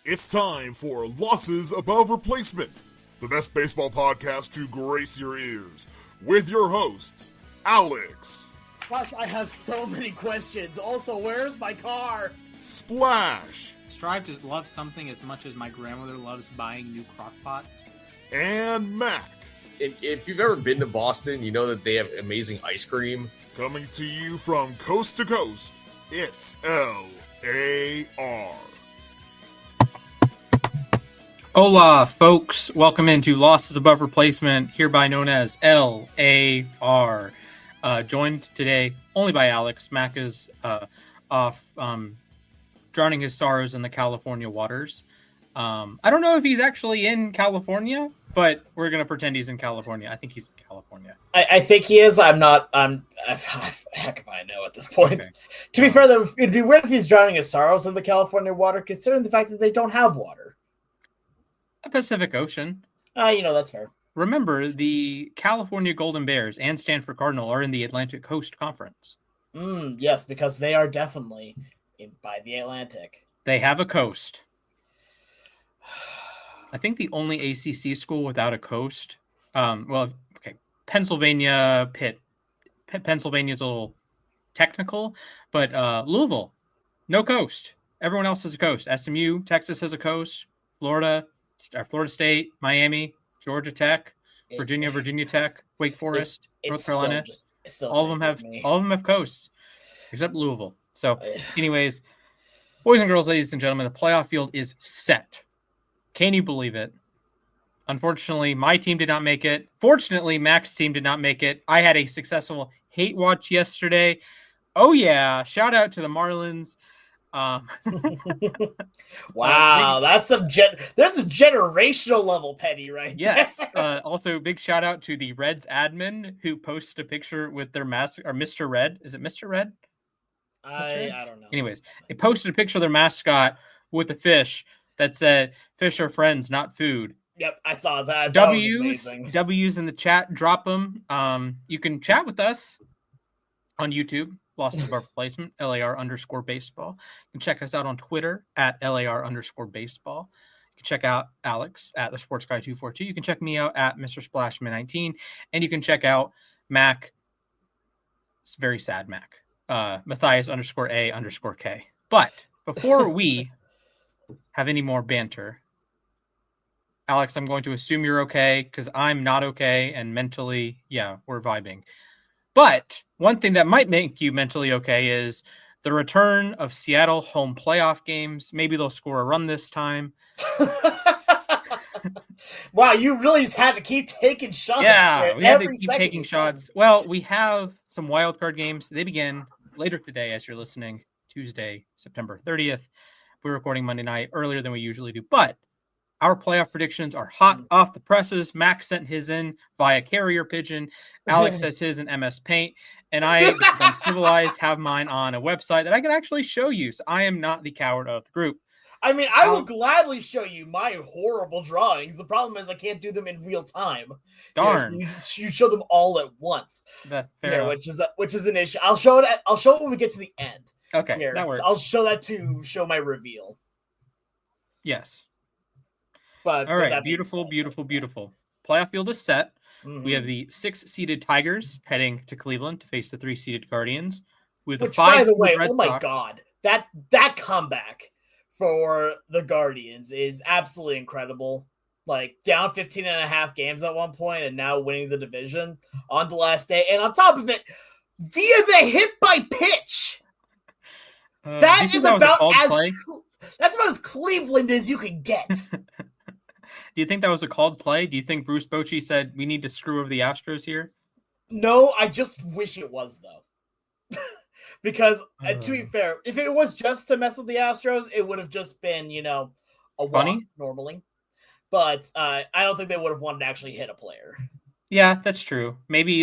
It's time for Losses Above Replacement, the best baseball podcast to grace your ears, with your hosts, Alex. Gosh, I have so many questions. Also, where's my car? Splash. Strive to love something as much as my grandmother loves buying new crock pots. And Mac. If you've ever been to Boston, you know that they have amazing ice cream. Coming to you from coast to coast, it's L.A.R. Hola, folks. Welcome into Losses Above Replacement, hereby known as L.A.R. Joined today only by Alex. Mac is off drowning his sorrows in the California waters. I don't know if he's actually in California, but we're going to pretend he's in California. I think he's in California. I think he is. I'm not. Heck if I know at this point. Okay. To be fair, though, it'd be weird if he's drowning his sorrows in the California water, considering the fact that they don't have water. The Pacific Ocean. That's fair. Remember, the California Golden Bears and Stanford Cardinal are in the Atlantic Coast Conference. Yes, because they are definitely by the Atlantic. They have a coast. I think the only ACC school without a coast, Pennsylvania, Pitt. Pennsylvania's a little technical, but Louisville, no coast. Everyone else has a coast. SMU, Texas has a coast. Florida State, Miami, Georgia Tech, Virginia Tech, Wake Forest, North Carolina. All of them have coasts, except Louisville. So, anyways, boys and girls, ladies and gentlemen, the playoff field is set. Can you believe it? Unfortunately, my team did not make it. Fortunately, Mac's team did not make it. I had a successful hate watch yesterday. Oh yeah! Shout out to the Marlins. Wow, that's there's a generational level petty right yes. there. Also, big shout out to the Reds admin who posted a picture with their mascot, or Mr. Red. Is it Mr. Red? I don't know. Anyways, they posted a picture of their mascot with the fish that said, "Fish are friends, not food." Yep, I saw that. W's in the chat. Drop them. You can chat with us on YouTube. Losses Above Replacement, LAR_baseball. You can check us out on Twitter at LAR_baseball. You can check out Alex at the Sports Guy 242. You can check me out at Mr. Splashman19. And you can check out Mac. It's very sad, Mac. Mathias_A_K. But before we have any more banter, Alex, I'm going to assume you're okay because I'm not okay. And mentally, we're vibing. But one thing that might make you mentally okay is the return of Seattle home playoff games. Maybe they'll score a run this time. Wow, you really just had to keep taking shots. Yeah, we had to keep taking shots. Well, we have some wild card games. They begin later today as you're listening, Tuesday, September 30th. We're recording Monday night earlier than we usually do. But our playoff predictions are hot off the presses. Max sent his in via carrier pigeon. Alex says his in MS Paint. And I, because I'm civilized, have mine on a website that I can actually show you. So I am not the coward of the group. I mean, I will gladly show you my horrible drawings. The problem is I can't do them in real time. Darn. You show them all at once. That's fair. Which is an issue. I'll show it when we get to the end. Okay, Here, that works. I'll show that to show my reveal. Yes. But all right, beautiful. Playoff field is set. Mm-hmm. We have the 6-seeded Tigers heading to Cleveland to face the 3-seeded Guardians. With Which, the 5 by the way, Red oh my Sox. God, that comeback for the Guardians is absolutely incredible. Like down 15.5 games at one point, and now winning the division on the last day, and on top of it, via the hit by pitch. That's about as Cleveland as you can get. Do you think that was a called play? Do you think Bruce Bochy said we need to screw over the Astros here? No, I just wish it was, though. Because, to be fair, if it was just to mess with the Astros, it would have just been, a walk normally. But I don't think they would have wanted to actually hit a player. Yeah, that's true. Maybe,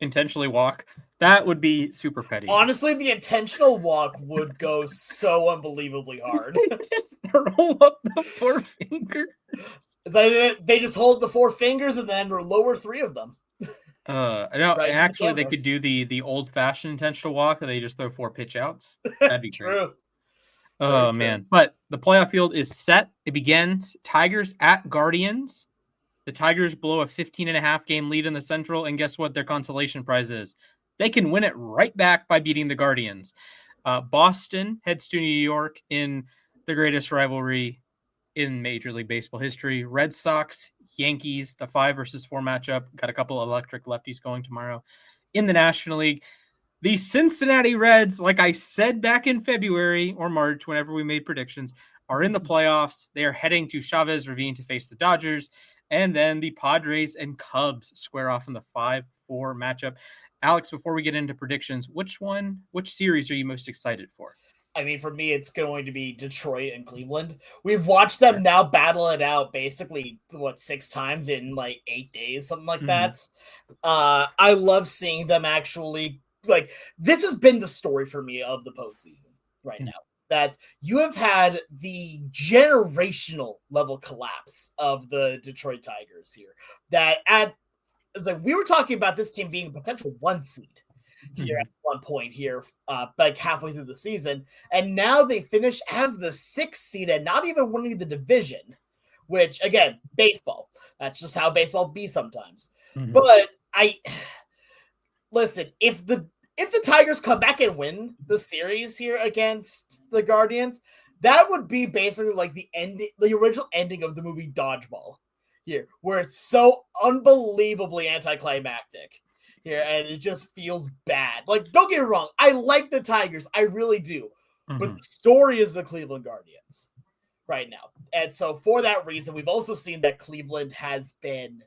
intentionally walk. That would be super petty. Honestly, the intentional walk would go so unbelievably hard. Just throw up the 4 fingers. They just hold the 4 fingers and then lower 3 of them. Actually, they could do the old-fashioned intentional walk, and they just throw 4 pitch outs. That'd be True. Oh, man. But the playoff field is set. It begins. Tigers at Guardians. The Tigers blow a 15.5 game lead in the Central, and guess what their consolation prize is? They can win it right back by beating the Guardians. Boston heads to New York in the greatest rivalry in Major League Baseball history. Red Sox, Yankees, the 5-4 matchup. Got a couple of electric lefties going tomorrow. In the National League, the Cincinnati Reds, like I said back in February or March, whenever we made predictions, are in the playoffs. They are heading to Chavez Ravine to face the Dodgers. And then the Padres and Cubs square off in the 5-4 matchup. Alex, before we get into predictions, which series are you most excited for? I mean, for me, it's going to be Detroit and Cleveland. We've watched them now battle it out basically, 6 times in 8 days, something like that. I love seeing them actually, this has been the story for me of the postseason right now. That you have had the generational level collapse of the Detroit Tigers here. That we were talking about this team being a potential 1 seed here at one point here, halfway through the season, and now they finish as the 6th seed and not even winning the division. Which again, baseball. That's just how baseball be sometimes. But listen, if the Tigers come back and win the series here against the Guardians, that would be basically the original ending of the movie Dodgeball here, where it's so unbelievably anticlimactic here, and it just feels bad. Don't get me wrong, I like the Tigers, I really do, but the story is the Cleveland Guardians right now. And so for that reason, we've also seen that Cleveland has been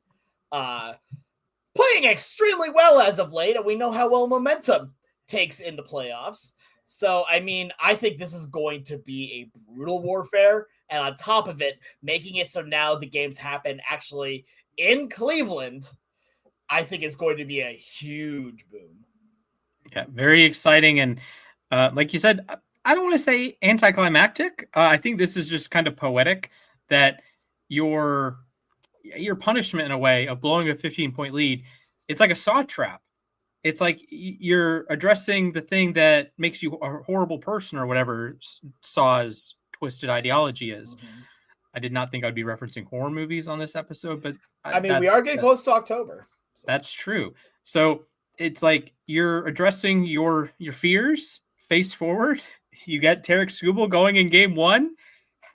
playing extremely well as of late, and we know how well momentum takes in the playoffs. So, I mean, I think this is going to be a brutal warfare, and on top of it, making it so now the games happen actually in Cleveland, I think is going to be a huge boom. Yeah, very exciting, and like you said, I don't want to say anticlimactic. I think this is just kind of poetic that your punishment in a way of blowing a 15-point lead, it's like a saw trap. It's like you're addressing the thing that makes you a horrible person or whatever Saw's twisted ideology is. I did not think I'd be referencing horror movies on this episode, but I mean, we are getting close to October. So. That's true. So it's like you're addressing your fears face forward. You got Tarek Skubal going in game 1.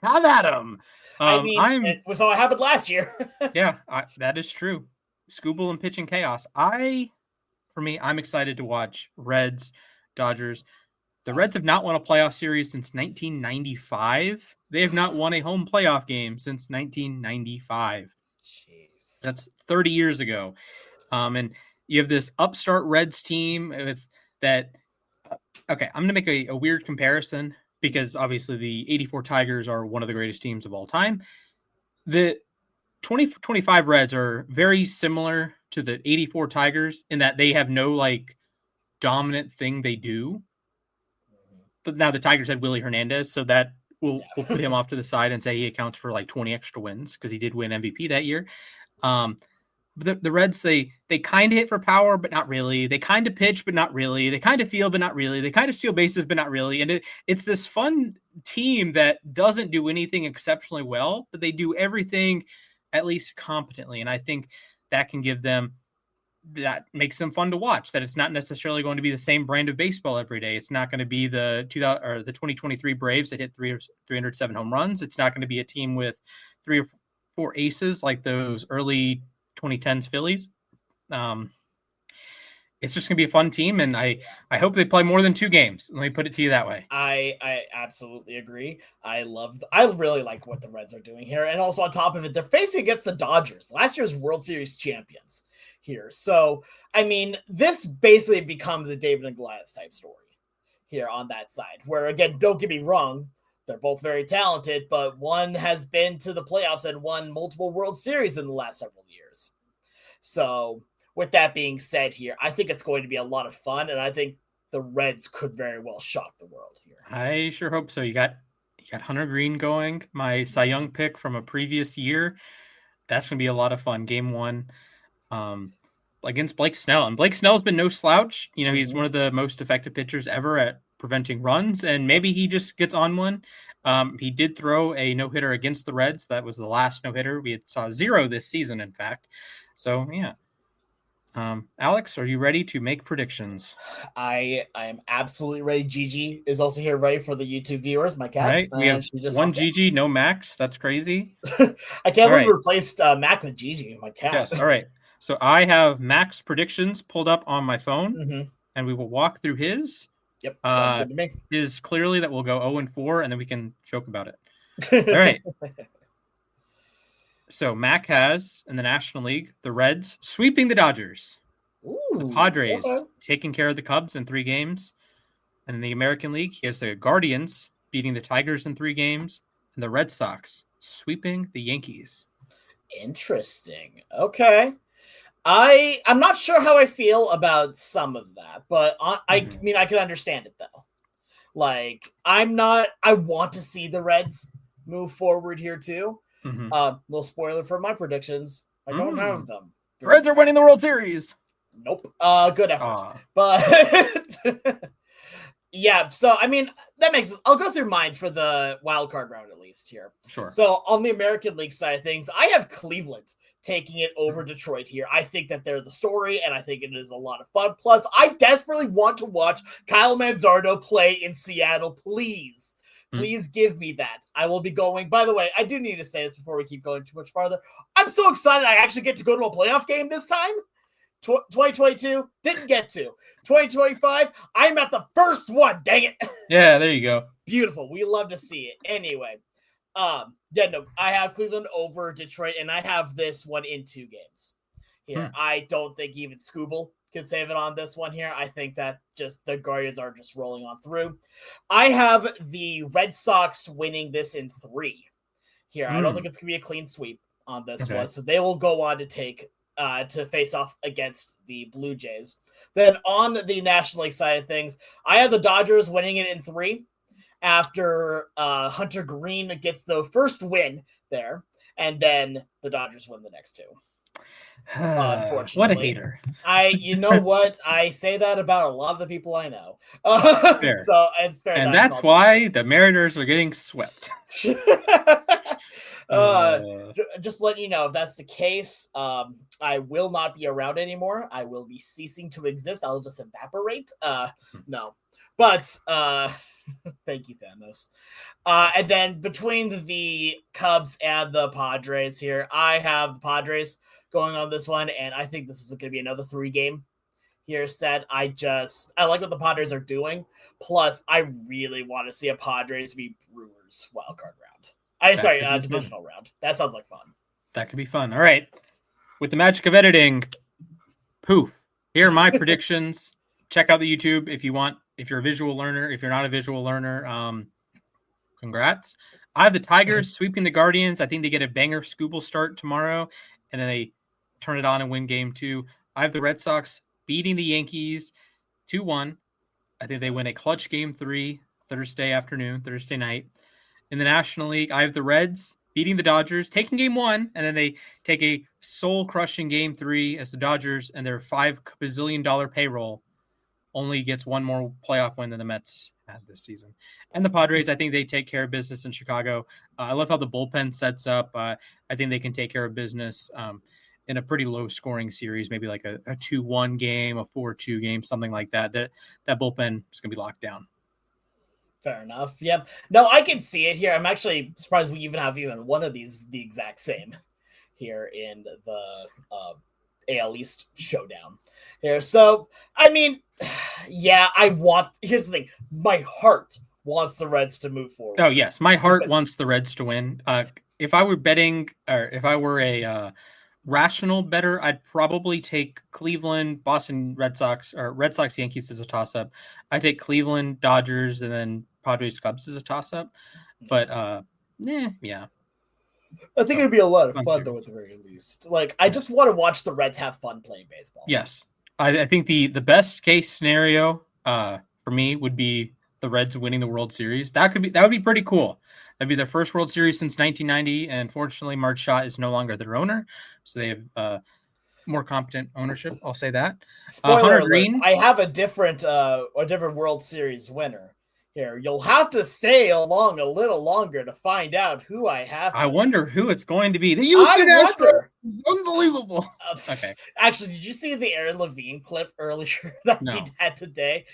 Have at him. It was all happened last year. Yeah, that is true. Skubal and pitching chaos. I'm excited to watch Reds, Dodgers. The Reds have not won a playoff series since 1995. They have not won a home playoff game since 1995. Jeez. That's 30 years ago. And you have this upstart Reds team with that. Okay, I'm going to make a weird comparison because obviously the 84 Tigers are one of the greatest teams of all time. The 2025 Reds are very similar to the 84 Tigers in that they have no dominant thing they do. But now the Tigers had Willie Hernandez, so that we'll put him off to the side and say he accounts for 20 extra wins because he did win MVP that year. But the Reds, they kind of hit for power, but not really. They kind of pitch, but not really. They kind of field, but not really. They kind of steal bases, but not really. And it's this fun team that doesn't do anything exceptionally well, but they do everything at least competently. And I think that makes them fun to watch, that it's not necessarily going to be the same brand of baseball every day. It's not going to be the 2023 Braves that hit 307 home runs. It's not going to be a team with 3 or 4 aces like those early 2010s Phillies. It's just gonna be a fun team, and I hope they play more than 2 games. Let me put it to you that way. I absolutely agree. I really like what the Reds are doing here, and also on top of it, they're facing against the Dodgers, last year's World Series champions here. So I mean, this basically becomes a David and Goliath type story here on that side, where again, don't get me wrong, they're both very talented, but one has been to the playoffs and won multiple World Series in the last several years. So with that being said here, I think it's going to be a lot of fun, and I think the Reds could very well shock the world here. I sure hope so. You got Hunter Green going, my Cy Young pick from a previous year. That's going to be a lot of fun. Game 1 against Blake Snell. And Blake Snell's been no slouch. He's one of the most effective pitchers ever at preventing runs, and maybe he just gets on one. He did throw a no-hitter against the Reds. That was the last no-hitter. We saw 0 this season, in fact. So, yeah. Alex, are you ready to make predictions? I am absolutely ready. Gigi is also here, ready for the YouTube viewers. My cat. Right. We have one Gigi, no Max. That's crazy. I can't believe we replaced Mac with Gigi, my cat. Yes. All right. So I have Max predictions pulled up on my phone, and we will walk through his. Yep. Sounds good to me. Is clearly that we'll go 0-4, and then we can joke about it. All right. So Mac has in the National League the Reds sweeping the Dodgers, the Padres taking care of the Cubs in 3 games, and in the American League he has the Guardians beating the Tigers in 3 games, and the Red Sox sweeping the Yankees. Interesting. Okay. I'm not sure how I feel about some of that, but I mean I can understand it though. Like I want to see the Reds move forward here too. Little spoiler for my predictions. I don't have them. The Reds are winning the World Series. Nope. Good effort. But yeah, so I mean that makes I'll go through mine for the wild card round at least here. Sure. So on the American League side of things, I have Cleveland taking it over Detroit here. I think that they're the story, and I think it is a lot of fun. Plus, I desperately want to watch Kyle Manzardo play in Seattle. Please. Please give me that. I will be going. By the way, I do need to say this before we keep going too much farther. I'm so excited I actually get to go to a playoff game this time. 2022, didn't get to. 2025, I'm at the first one. Dang it. Yeah, there you go. Beautiful. We love to see it. Anyway, I have Cleveland over Detroit, and I have this one in 2 games here. I don't think even Scooble can save it on this one here. I think that just the Guardians are just rolling on through. I have the Red Sox winning this in 3 here. I don't think it's going to be a clean sweep on this one. So they will go on to take to face off against the Blue Jays. Then on the National League side of things, I have the Dodgers winning it in 3 after Hunter Green gets the first win there, and then the Dodgers win the next 2. Unfortunately, what a hater. You know what? I say that about a lot of the people I know. Fair. So it's fair. And that's why the Mariners are getting swept. Just letting you know, if that's the case, I will not be around anymore. I will be ceasing to exist. I'll just evaporate. No. But thank you, Thanos. And then between the Cubs and the Padres here, I have the Padres going on this one, and I think this is going to be another 3-game here set. I like what the Padres are doing. Plus, I really want to see a Padres v Brewers wildcard round. Divisional round. That sounds like fun. That could be fun. All right. With the magic of editing, poof. Here are my predictions. Check out the YouTube if you want. If you're a visual learner, if you're not a visual learner, congrats. I have the Tigers sweeping the Guardians. I think they get a banger Scooble start tomorrow, and then they turn it on and win game 2. I have the Red Sox beating the Yankees 2-1. I think they win a clutch game 3 Thursday night. In the National League, I have the Reds beating the Dodgers, taking game 1, and then they take a soul-crushing game 3 as the Dodgers and their $5 bazillion payroll only gets one more playoff win than the Mets had this season. And the Padres, I think they take care of business in Chicago. I love how the bullpen sets up. I think they can take care of business in a pretty low-scoring series, maybe like a 2-1 game, a 4-2 game, something like that. That bullpen is going to be locked down. Fair enough. Yep. No, I can see it here. I'm actually surprised we even have one of these the exact same here in the AL East showdown here. So, I mean, yeah, here's the thing. My heart wants the Reds to move forward. Oh, yes. My heart wants the Reds to win. If I were betting, or if I were a rational better, I'd probably take Cleveland, Boston Red Sox, or Red Sox Yankees as a toss-up. I take Cleveland, Dodgers, and then Padres Cubs as a toss-up. But, yeah. I think it'd be a lot of fun, though, at the very least. Like, I just want to watch the Reds have fun playing baseball. Yes. I think the best case scenario for me would be the Reds winning the World Series. That would be pretty cool. That'd be their first World Series since 1990, and fortunately, Mark Schott is no longer their owner, so they have more competent ownership. I'll say that. Spoiler Hunter alert, Green. I have a different World Series winner here. You'll have to stay along a little longer to find out who I have. I wonder who it's going to be. The Houston Astros. Unbelievable. Okay. Actually, did you see the Aaron Levine clip earlier that he had today?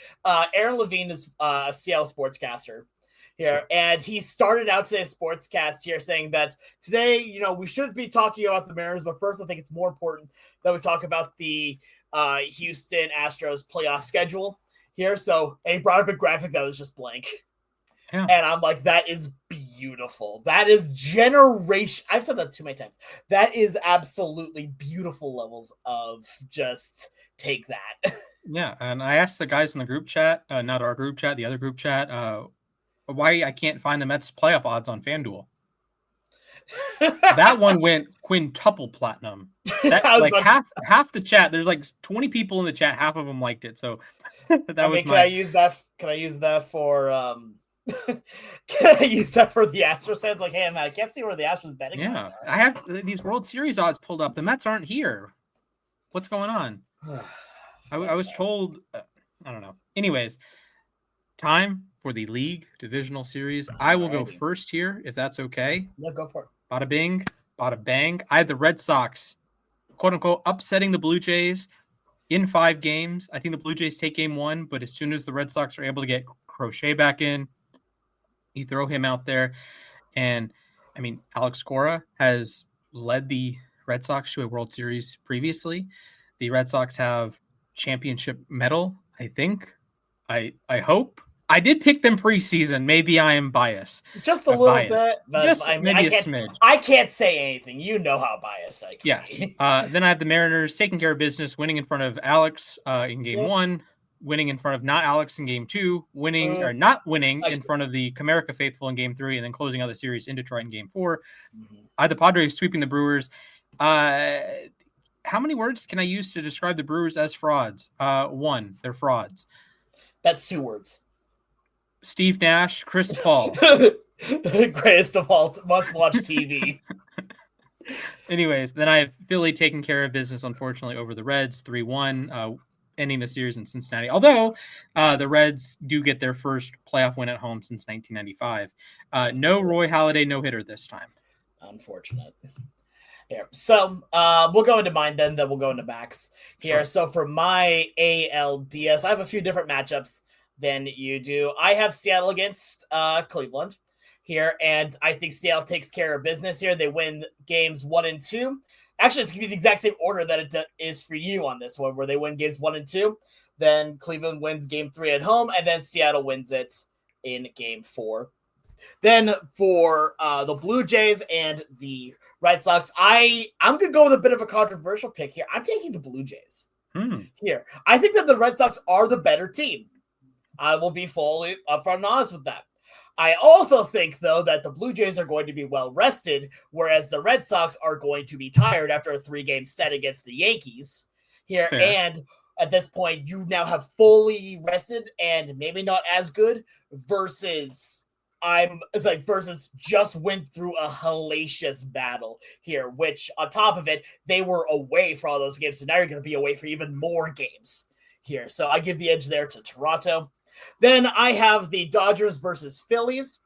Aaron Levine is a Seattle sportscaster here, and he started out today's sportscast here saying that today, we should be talking about the Mariners, but first I think it's more important that we talk about the Houston Astros playoff schedule here. So, and he brought up a graphic that was just blank. Yeah. And I'm like, that is beautiful. That is generation. I've said that too many times. That is absolutely beautiful levels of just take that. Yeah. And I asked the guys in the group chat, not our group chat, the other group chat, why I can't find the Mets playoff odds on FanDuel. That one went quintuple platinum. That, like half the chat. There's like 20 people in the chat. Half of them liked it. So can I use that? Can I use that for? Can I use that for the Astros fans? Like, hey man, I can't see where the Astros betting. Yeah, I have these World Series odds pulled up. The Mets aren't here. What's going on? I was told. I don't know. Anyways, time for the league divisional series. I will go first here, if that's okay. Yeah, go for it. Bada bing, bada bang. I had the Red Sox, quote unquote, upsetting the Blue Jays in 5 games. I think the Blue Jays take game 1, but as soon as the Red Sox are able to get Crochet back in, you throw him out there. And I mean, Alex Cora has led the Red Sox to a World Series previously. The Red Sox have championship medal, I think. I hope. I did pick them preseason. Maybe I am biased. Just a little bit. Just maybe a smidge. I can't say anything. You know how biased I can be. Yes. Then I have the Mariners taking care of business, winning in front of Alex in game 1, winning in front of not Alex in game 2, winning or not winning in front of the Comerica faithful in game 3, and then closing out the series in Detroit in game 4. I had the Padres sweeping the Brewers. How many words can I use to describe the Brewers as frauds? 1, they're frauds. That's 2 words. Steve Nash, Chris Paul. Greatest of all, must-watch TV. Anyways, then I have Philly taking care of business, unfortunately, over the Reds, 3-1, ending the series in Cincinnati. Although the Reds do get their first playoff win at home since 1995. No Roy Halladay no-hitter this time. Unfortunate. Here. So we'll go into mine then we'll go into Max here. Sure. So for my ALDS, I have a few different matchups than you do. I have Seattle against Cleveland here, and I think Seattle takes care of business here. They win games 1 and 2. Actually, it's going to be the exact same order that it is for you on this one, where they win games 1 and 2. Then Cleveland wins game 3 at home, and then Seattle wins it in game 4. Then for the Blue Jays and the Red Sox, I'm going to go with a bit of a controversial pick here. I'm taking the Blue Jays here. I think that the Red Sox are the better team. I will be fully upfront and honest with that. I also think, though, that the Blue Jays are going to be well rested, whereas the Red Sox are going to be tired after a 3-game set against the Yankees here. Fair. And at this point, you now have fully rested and maybe not as good versus just went through a hellacious battle here, which on top of it, they were away for all those games. So now you're going to be away for even more games here. So I give the edge there to Toronto. Then I have the Dodgers versus Phillies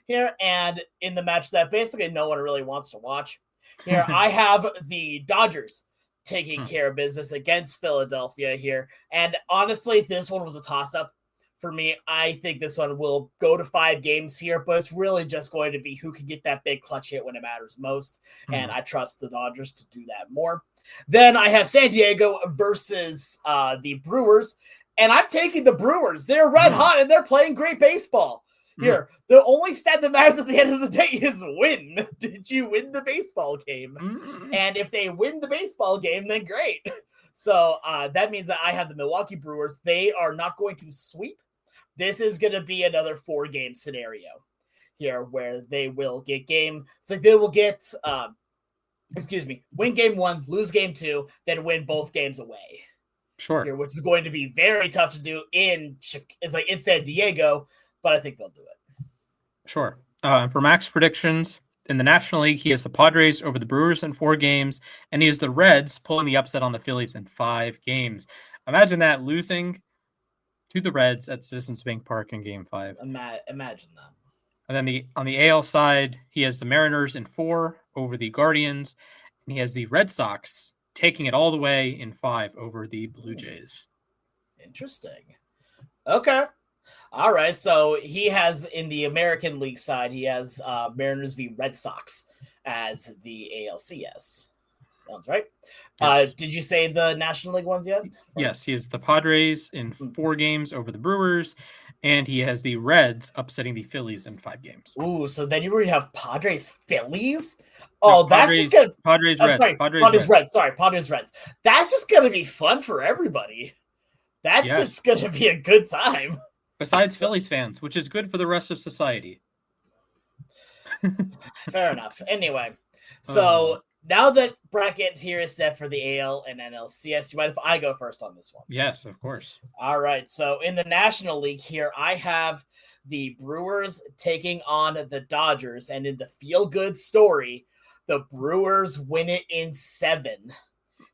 here, and in the match that basically no one really wants to watch here, I have the Dodgers taking care of business against Philadelphia here. And honestly, this one was a toss-up for me. I think this one will go to 5 games here, but it's really just going to be who can get that big clutch hit when it matters most, and I trust the Dodgers to do that more. Then I have San Diego versus the Brewers, and I'm taking the Brewers. They're red hot, and they're playing great baseball. Here, the only stat that matters at the end of the day is win. Did you win the baseball game? And if they win the baseball game, then great. So that means that I have the Milwaukee Brewers. They are not going to sweep. This is going to be another 4-game scenario here where they will get game. So they will get, win game 1, lose game 2, then win both games away. Sure. Here, which is going to be very tough to do in San Diego, but I think they'll do it. Sure. For Max predictions, in the National League, he has the Padres over the Brewers in 4 games, and he has the Reds pulling the upset on the Phillies in 5 games. Imagine that, losing to the Reds at Citizens Bank Park in Game 5. Imagine that. And then on the AL side, he has the Mariners in 4 over the Guardians, and he has the Red Sox taking it all the way in 5 over the Blue Jays. Interesting. Okay. All right. So he has, in the American League side, he has Mariners v. Red Sox as the ALCS. Sounds right. Yes. Did you say the National League ones yet? Yes, he has the Padres in 4 games over the Brewers, and he has the Reds upsetting the Phillies in 5 games. Ooh, so then you already have Padres Phillies? Oh, no, that's just good. Padres Reds. Sorry, Padres Reds. Sorry, Padres Reds. That's just going to be fun for everybody. That's just going to be a good time. Besides Phillies fans, which is good for the rest of society. Fair enough. Anyway, so now that bracket here is set for the AL and NLCS, do you mind if I go first on this one? Yes, of course. All right. So in the National League here, I have the Brewers taking on the Dodgers. And in the feel-good story, the Brewers win it in 7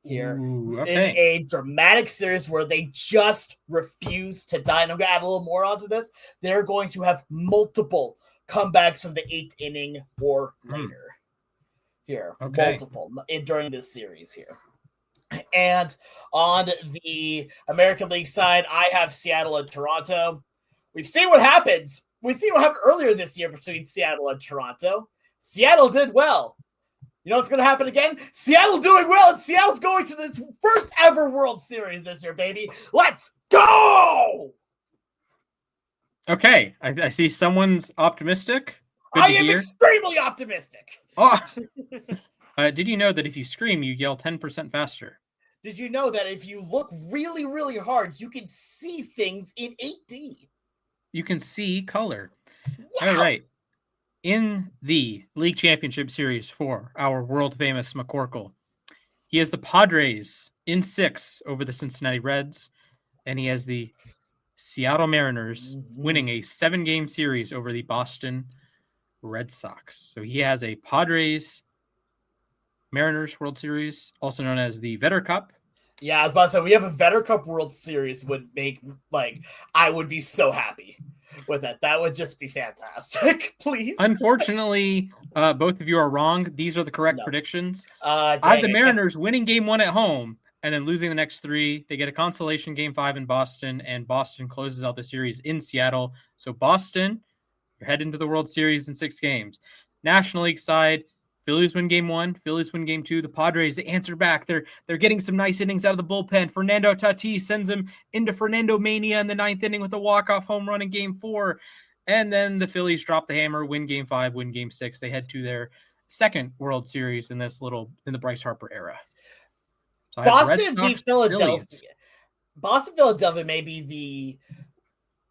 here. Ooh, in a dramatic series where they just refuse to die. And I'm going to add a little more onto this. They're going to have multiple comebacks from the 8th inning or later. Here, multiple during this series here. And on the American League side, I have Seattle and Toronto. We've seen what happens. We've seen what happened earlier this year between Seattle and Toronto. Seattle did well. You know what's going to happen again? Seattle doing well, and Seattle's going to the first ever World Series this year, baby. Let's go! Okay, I see someone's optimistic. Good I am extremely optimistic. Oh. Did you know that if you scream, you yell 10% faster? Did you know that if you look really, really hard, you can see things in 8D? You can see color. Wow. All right. In the League Championship Series for our world-famous McCorkle, he has the Padres in 6 over the Cincinnati Reds, and he has the Seattle Mariners winning a 7-game series over the Boston Red Sox. So he has a Padres Mariners World Series, also known as the Vetter Cup. Yeah, I was about to say, we have a Vetter Cup World Series would make, I would be so happy with that. That would just be fantastic, please. Unfortunately, both of you are wrong. These are the correct predictions. I have the Mariners winning Game 1 at home and then losing the next 3. They get a consolation Game 5 in Boston, and Boston closes out the series in Seattle. So Boston, you're heading to the World Series in 6 games. National League side, Phillies win Game 1. Phillies win Game 2. The Padres, they answer back. They're getting some nice innings out of the bullpen. Fernando Tatis sends him into Fernando Mania in the 9th inning with a walk-off home run in Game 4. And then the Phillies drop the hammer, win Game 5, win Game 6. They head to their 2nd World Series in the Bryce Harper era. So Boston beat Philadelphia. Philadelphia may be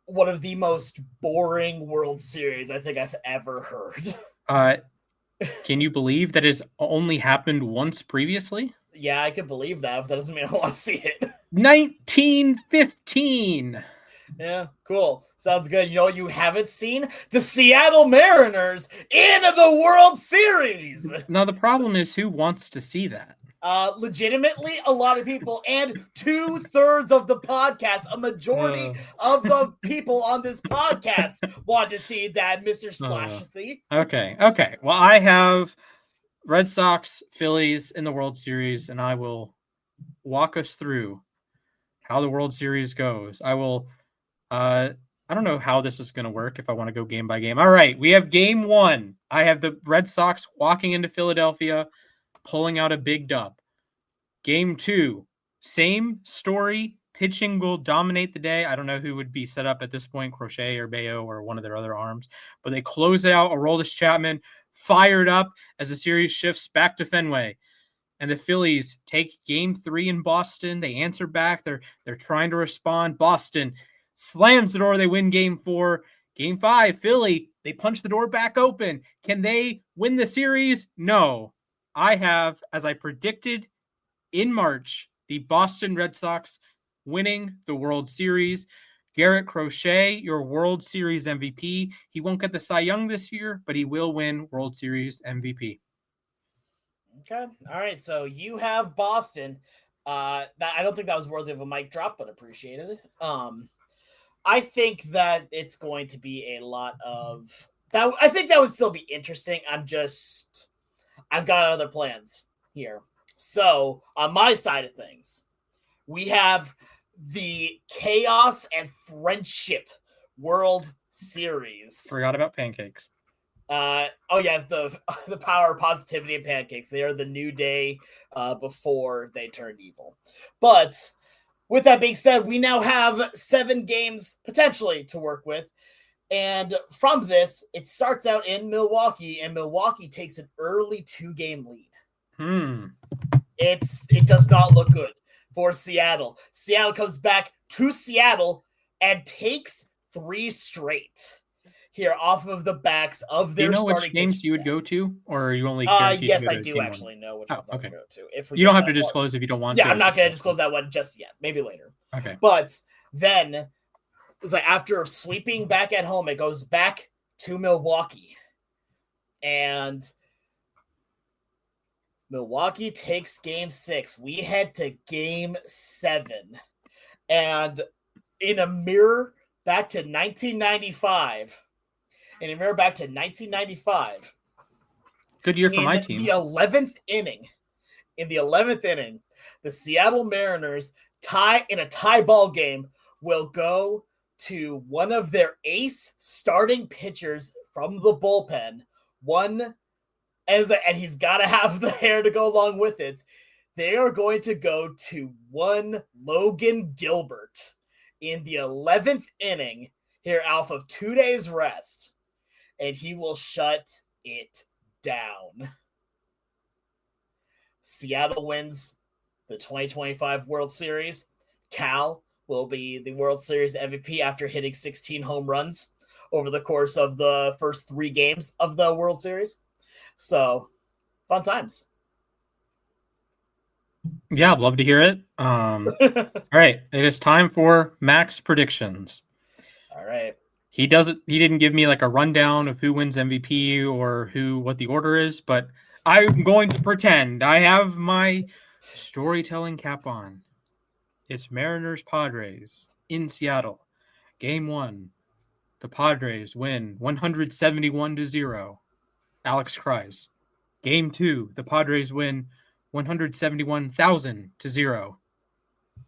one of the most boring World Series I think I've ever heard. Can you believe that has only happened once previously? Yeah, I could believe that, but that doesn't mean I want to see it. 1915. Yeah, cool. Sounds good. You know what you haven't seen? The Seattle Mariners in the World Series. Now, the problem is, who wants to see that? Legitimately, a lot of people, and 2/3 of the podcast, a majority of the people on this podcast want to see that, Mr. Splashy. Okay. Well, I have Red Sox, Phillies in the World Series, and I will walk us through how the World Series goes. I will, I don't know how this is going to work if I want to go game by game. All right, we have Game 1. I have the Red Sox walking into Philadelphia, pulling out a big dub. Game 2, same story. Pitching will dominate the day. I don't know who would be set up at this point, Crochet or Bayo or one of their other arms. But they close it out. Aroldis Chapman fired up as the series shifts back to Fenway. And the Phillies take Game 3 in Boston. They answer back. They're trying to respond. Boston slams the door. They win Game 4. Game 5, Philly, they punch the door back open. Can they win the series? No. I have, as I predicted in March, the Boston Red Sox winning the World Series. Garrett Crochet, your World Series MVP. He won't get the Cy Young this year, but he will win World Series MVP. Okay. All right. So you have Boston. I don't think that was worthy of a mic drop, but appreciated. I think that it's going to be a lot of that. I think that would still be interesting. I've got other plans here. So on my side of things, we have the Chaos and Friendship World Series. Forgot about pancakes. The power of positivity and pancakes. They are the new day before they turned evil. But with that being said, we now have 7 games potentially to work with. And from this, it starts out in Milwaukee, and Milwaukee takes an early 2-game lead. It does not look good for Seattle. Seattle comes back to Seattle and takes 3 straight here off of the backs of their. Do you know starting which games you would go to, or are you only? Yes, I do actually know which ones I would go to. If you don't have to disclose if you don't want to. Yeah, I'm not going to disclose that one just yet. Maybe later. Okay. But then it's like after sweeping back at home, it goes back to Milwaukee, and Milwaukee takes game 6. We head to game 7, and in a mirror back to 1995. Good year for my team. In the 11th inning, the Seattle Mariners in a tie ball game will go to one of their ace starting pitchers from the bullpen. And he's got to have the hair to go along with it. They are going to go to one Logan Gilbert in the 11th inning here off of 2 days rest, and he will shut it down. Seattle wins the 2025 World Series. Cal will be the World Series MVP after hitting 16 home runs over the course of the first 3 games of the World Series. So, fun times. Yeah, I'd love to hear it. All right, it is time for Max predictions. All right. He didn't give me like a rundown of who wins MVP or what the order is, but I'm going to pretend I have my storytelling cap on. It's Mariners Padres in Seattle. Game 1. The Padres win 171-0. Alex cries. Game 2. The Padres win 171,000-0.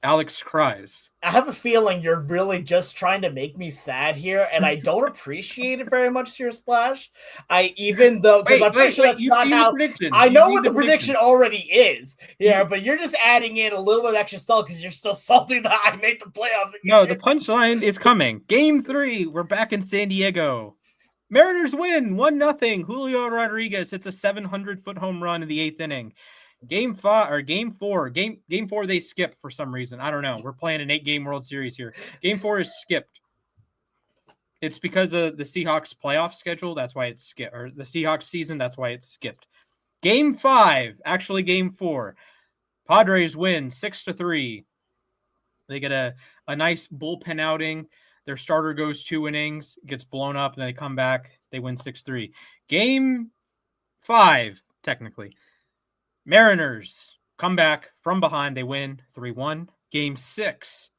Alex cries. I have a feeling you're really just trying to make me sad here, and I don't appreciate it very much, Sir Splash. I'm pretty sure that's not how. I know what the prediction already is. Yeah, but you're just adding in a little bit of extra salt because you're still salty that I made the playoffs. No, the punchline is coming. Game 3, we're back in San Diego. Mariners win 1-0. Julio Rodriguez hits a 700-foot home run in the 8th inning. Game 4, they skipped for some reason. I don't know. We're playing an 8-game World Series here. Game 4 is skipped. It's because of the Seahawks playoff schedule. That's why it's skipped. Or the Seahawks season. That's why it's skipped. Game 5, actually game 4. Padres win 6-3. They get a nice bullpen outing. Their starter goes 2 innings, gets blown up, and then they come back. They win 6-3. Game 5, technically. Mariners come back from behind. They win 3-1. Game 6.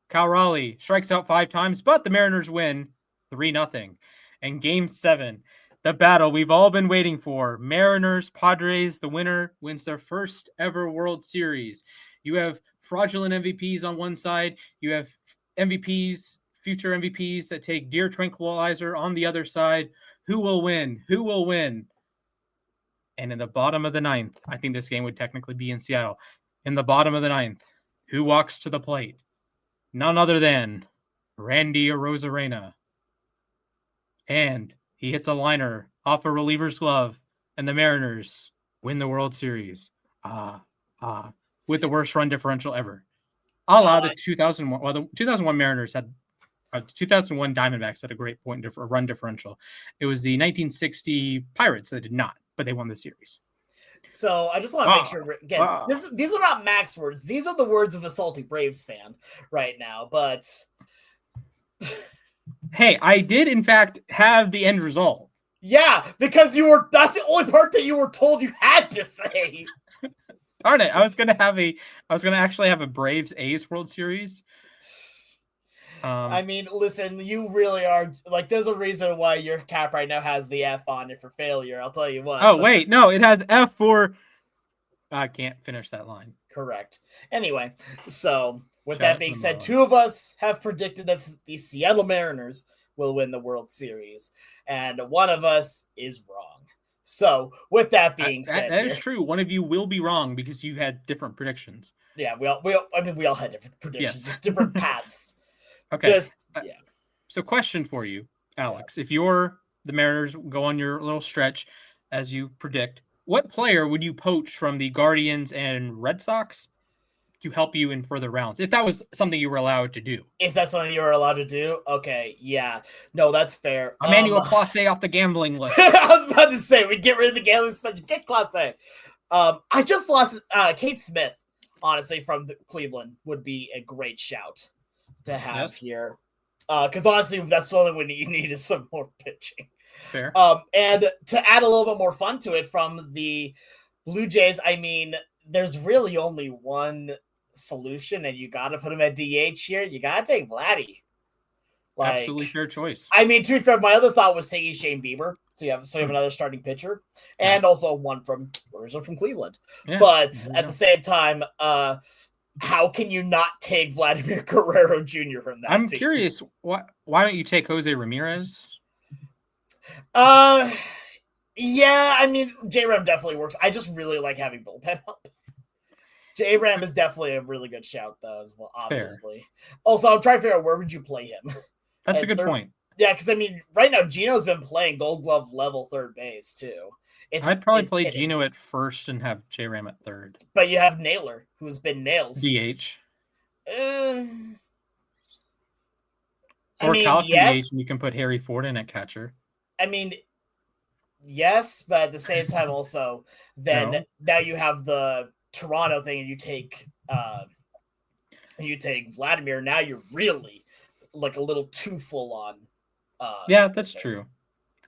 Cal Raleigh strikes out 5 times, but the Mariners win 3-0. And Game 7, the battle we've all been waiting for. Mariners, Padres, the winner wins their first ever World Series. You have fraudulent MVPs on one side. You have MVPs, future MVPs that take Deer Tranquilizer on the other side. Who will win? Who will win? And in the bottom of the 9th, I think this game would technically be in Seattle. In the bottom of the 9th, who walks to the plate? None other than Randy Arozarena. And he hits a liner off a reliever's glove, and the Mariners win the World Series. With the worst run differential ever. A la the 2001. Well, the 2001 Mariners had. The 2001 Diamondbacks had a great run differential. It was the 1960 Pirates that did not, but they won the series. So I just want to make sure, again, these are not Max words. These are the words of a salty Braves fan right now. But Hey, I did in fact have the end result. Yeah, because that's the only part that you were told you had to say. Darn it. I was gonna actually have a Braves A's World Series. I mean, listen, you really are like. There's a reason why your cap right now has the F on it for failure. I'll tell you what. Oh wait, no, it has F for. I can't finish that line. Correct. Anyway, so with that being said, two of us have predicted that the Seattle Mariners will win the World Series, and one of us is wrong. So with that being said, that is true. One of you will be wrong because you had different predictions. Yeah, we all had different predictions, just different paths. Okay. So question for you, Alex. If you're the Mariners, go on your little stretch as you predict, what player would you poach from the Guardians and Red Sox to help you in further rounds? If that was something you were allowed to do. If that's something you were allowed to do? Okay, yeah. No, that's fair. Emmanuel Clase off the gambling list. I was about to say, we get rid of the gambling suspension. Get Clase. I just lost Kate Smith, honestly, from Cleveland would be a great shout to have here. Because honestly, that's the only one you need is some more pitching. Fair. And to add a little bit more fun to it from the Blue Jays, I mean, there's really only one solution, and you got to put him at DH here. You got to take Vladdy. Absolutely fair choice. I mean, to be fair, my other thought was taking Shane Bieber. So you have another starting pitcher, and also one from Cleveland. Yeah, but at the same time, how can you not take Vladimir Guerrero Jr. from that team? I'm curious, why don't you take Jose Ramirez? Yeah, I mean, J-Ram definitely works. I just really like having bullpen up. J-Ram is definitely a really good shout, though, as well, obviously. Fair. Also, I'm trying to figure out where would you play him? That's a good point. Yeah, because, I mean, right now, Gino's been playing Gold Glove level third base, too. I'd probably play Gino at first and have J-Ram at third. But you have Naylor, who's been nails. DH. Or DH, and you can put Harry Ford in at catcher. I mean, yes, but at the same time, also, then now you have the Toronto thing, and you take Vladimir. Now you're really like a little too full on. Yeah, that's true.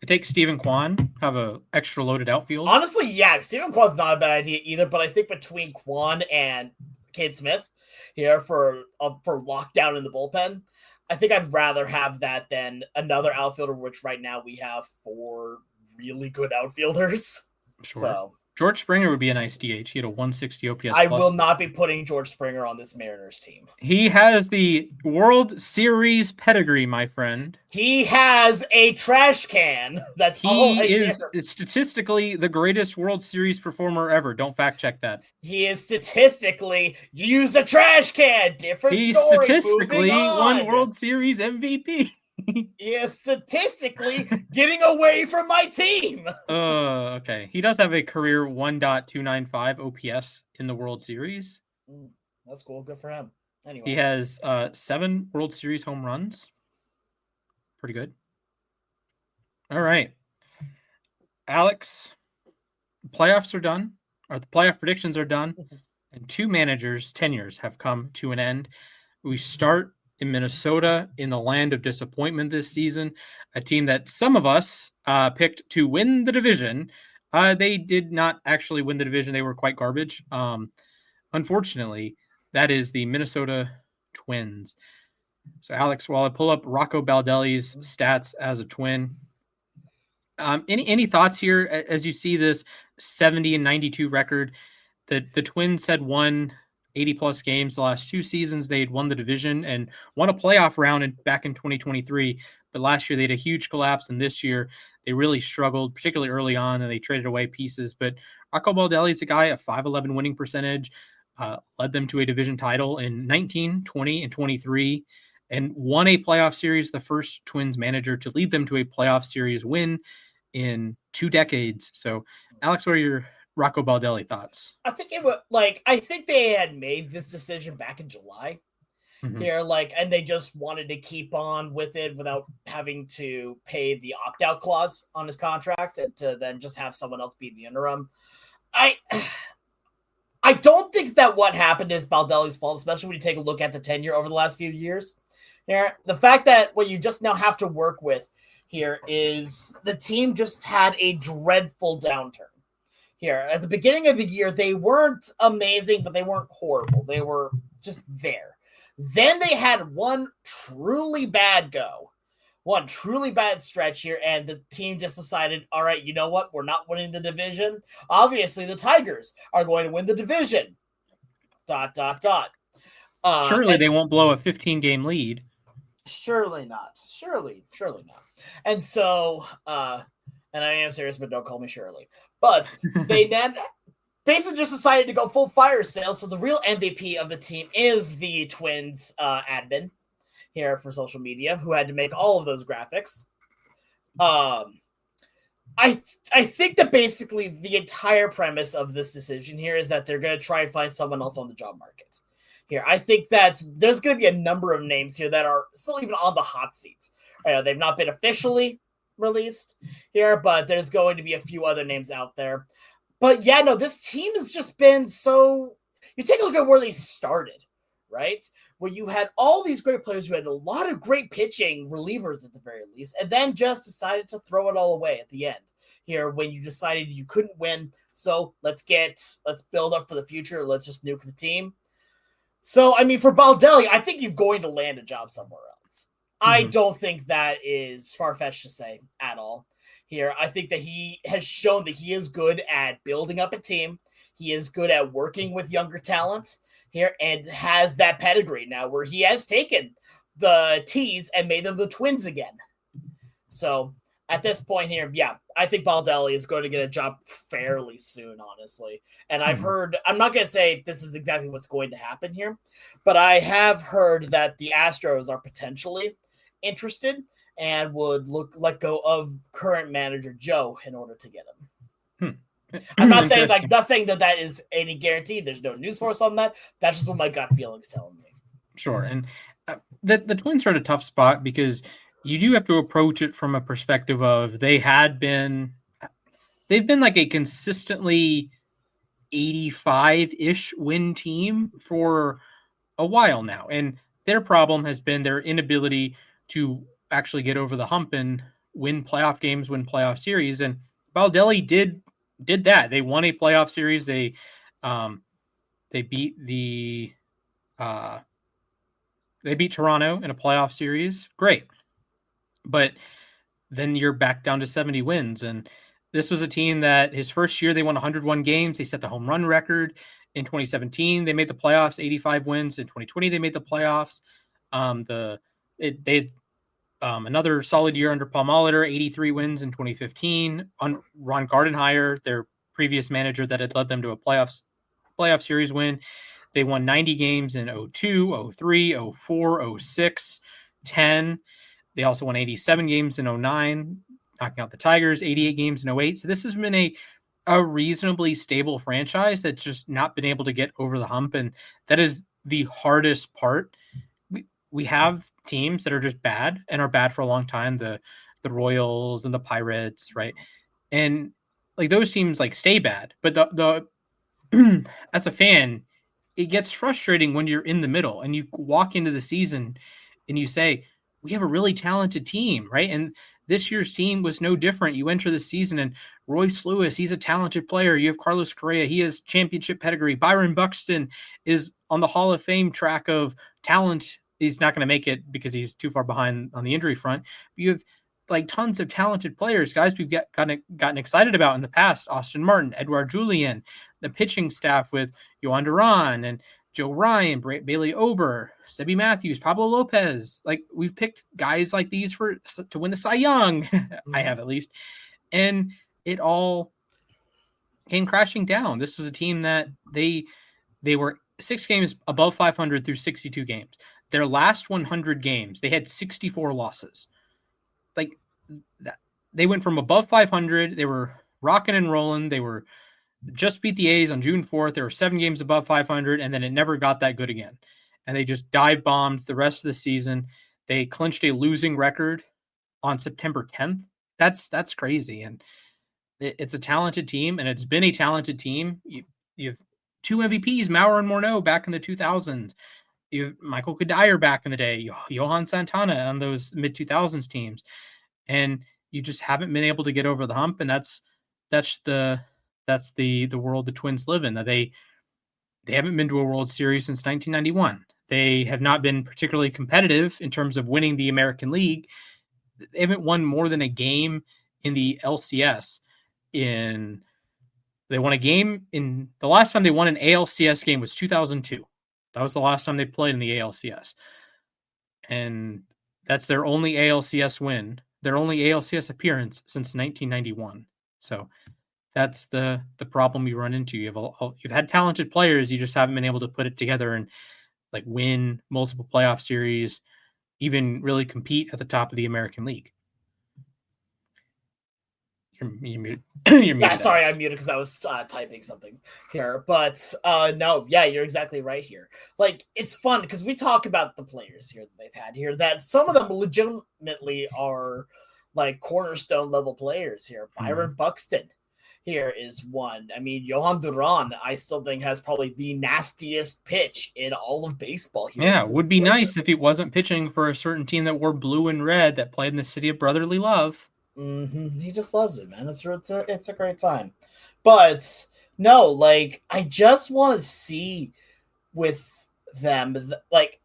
I take Stephen Kwan, have a extra loaded outfield. Honestly, yeah, Stephen Kwan's not a bad idea either. But I think between Kwan and Cade Smith here for lockdown in the bullpen, I think I'd rather have that than another outfielder, which right now we have 4 really good outfielders. Sure. So George Springer would be a nice DH. He had a 160 OPS. I will not be putting George Springer on this Mariners team. He has the World Series pedigree, my friend. He has a trash can. That's all I is statistically the greatest World Series performer ever. Don't fact check that. He is statistically used a trash can. Different he story. Statistically won World Series MVP. He is statistically getting away from my team. Okay. He does have a career 1.295 OPS in the World Series. That's cool. Good for him. Anyway, he has 7 World Series home runs. Pretty good. All right. Alex, playoffs are done, or the playoff predictions are done, and 2 managers' tenures have come to an end. We start in Minnesota, in the land of disappointment this season, a team that some of us picked to win the division. They did not actually win the division. They were quite garbage. Unfortunately, that is the Minnesota Twins. So, Alex, while I pull up Rocco Baldelli's stats as a Twin, any thoughts here as you see this 70-92 record? The Twins had won 80-plus games the last 2 seasons. They had won the division and won a playoff round back in 2023. But last year they had a huge collapse, and this year they really struggled, particularly early on, and they traded away pieces. But Rocco Baldelli is a guy, a .511 winning percentage, led them to a division title in 19, 20, and 23, and won a playoff series, the first Twins manager to lead them to a playoff series win in 2 decades. So, Alex, what are your Rocco Baldelli thoughts? I think they had made this decision back in July here, and they just wanted to keep on with it without having to pay the opt-out clause on his contract and to then just have someone else be the interim. I don't think that what happened is Baldelli's fault, especially when you take a look at the tenure over the last few years. Here, the fact that what you just now have to work with here is the team just had a dreadful downturn. Here, at the beginning of the year, they weren't amazing, but they weren't horrible. They were just there. Then they had one truly bad stretch here, and the team just decided, all right, you know what? We're not winning the division. Obviously, the Tigers are going to win the division. ... Surely they won't blow a 15-game lead. Surely not. Surely not. And so, and I am serious, but don't call me Shirley. But they then basically just decided to go full fire sale. So the real MVP of the team is the Twins admin here for social media, who had to make all of those graphics. I think that basically the entire premise of this decision here is that they're going to try and find someone else on the job market. Here, I think that there's going to be a number of names here that are still even on the hot seats. They've not been officially released here, but there's going to be a few other names out there. But yeah, no, this team has just been so... You take a look at where they started, right? Where you had all these great players who had a lot of great pitching relievers at the very least, and then just decided to throw it all away at the end here when you decided you couldn't win. So let's build up for the future. Let's just nuke the team. So, I mean, for Baldelli, I think he's going to land a job somewhere else. Mm-hmm. I don't think that is far-fetched to say at all here. I think that he has shown that he is good at building up a team. He is good at working with younger talent here and has that pedigree now where he has taken the T's and made them the Twins again. So, at this point here, yeah, I think Baldelli is going to get a job fairly soon, honestly. And I've heard, I'm not going to say this is exactly what's going to happen here, but I have heard that the Astros are potentially interested and would let go of current manager Joe in order to get him. I'm not saying that is any guarantee. There's no news source on that. That's just what my gut feeling's telling me. Sure. And the Twins are in a tough spot because you do have to approach it from a perspective of they've been like a consistently 85-ish win team for a while now. And their problem has been their inability to actually get over the hump and win playoff games, win playoff series. And Baldelli did that. They won a playoff series. They beat Toronto in a playoff series. Great. But then you're back down to 70 wins. And this was a team that his first year, they won 101 games. They set the home run record. In 2017, they made the playoffs, 85 wins. In 2020, they made the playoffs. They had another solid year under Paul Molitor, 83 wins in 2015. On Ron Gardenhire, their previous manager that had led them to a playoff series win. They won 90 games in 02, 03, 04, 06, 10. They also won 87 games in 09, knocking out the Tigers, 88 games in 08. So this has been a reasonably stable franchise that's just not been able to get over the hump. And that is the hardest part. We have teams that are just bad and are bad for a long time. The Royals and the Pirates, right? And like those teams like stay bad. But the as a fan, it gets frustrating when you're in the middle and you walk into the season and you say, we have a really talented team, right? And this year's team was no different. You enter the season and Royce Lewis, he's a talented player. You have Carlos Correa, he has championship pedigree. Byron Buxton is on the Hall of Fame track of talent. He's not going to make it because he's too far behind on the injury front. But you have like tons of talented players, guys we've gotten excited about in the past. Austin Martin, Edouard Julien, the pitching staff with Yohan Duran and Joe Ryan, Bailey Ober, Sebi Matthews, Pablo Lopez. Like we've picked guys like these to win the Cy Young. I have at least. And it all came crashing down. This was a team that they were 6 games above 500 through 62 games. Their last 100 games, they had 64 losses. Like that, they went from above 500. They were rocking and rolling. They were just beat the A's on June 4th. There were 7 games above 500, and then it never got that good again. And they just dive bombed the rest of the season. They clinched a losing record on September 10th. That's crazy. And it's a talented team, and it's been a talented team. You have 2 MVPs, Maurer and Morneau, back in the 2000s. You have Michael Cuddyer back in the day, Johan Santana on those mid 2000s teams, and you just haven't been able to get over the hump. And that's the world the Twins live in. That they haven't been to a World Series since 1991. They have not been particularly competitive in terms of winning the American League. They haven't won more than a game in the LCS. They won a game in the last time they won an ALCS game was 2002. That was the last time they played in the ALCS. And that's their only ALCS win, their only ALCS appearance since 1991. So that's the problem you run into. You've had talented players, you just haven't been able to put it together and like win multiple playoff series, even really compete at the top of the American League. You're muted. You're muted. Sorry, I'm muted because I was typing something here. But no, yeah, you're exactly right here. Like, it's fun because we talk about the players here that they've had here, that some of them legitimately are like cornerstone level players here. Byron Buxton here is one. I mean, Johan Duran, I still think has probably the nastiest pitch in all of baseball here. Yeah, it would be nice if he wasn't pitching for a certain team that wore blue and red that played in the city of brotherly love. He just loves it, man. It's a great time. But no, like, I just want to see with them, like,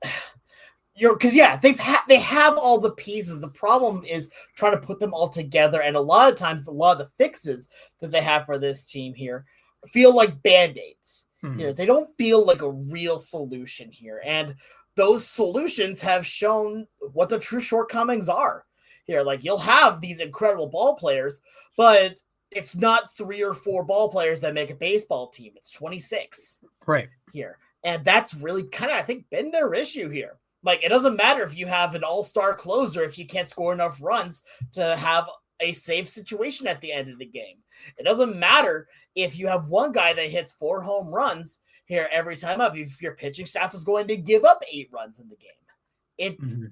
because they have all the pieces. The problem is trying to put them all together, and a lot of times, a lot of the fixes that they have for this team here feel like band-aids. Here, they don't feel like a real solution here, and those solutions have shown what the true shortcomings are. Here, like, you'll have these incredible ball players, but it's not 3 or 4 ball players that make a baseball team. It's 26 right here. And that's really kind of, I think, been their issue here. Like, it doesn't matter if you have an all-star closer if you can't score enough runs to have a safe situation at the end of the game. It doesn't matter if you have one guy that hits 4 home runs here every time up if your pitching staff is going to give up 8 runs in the game.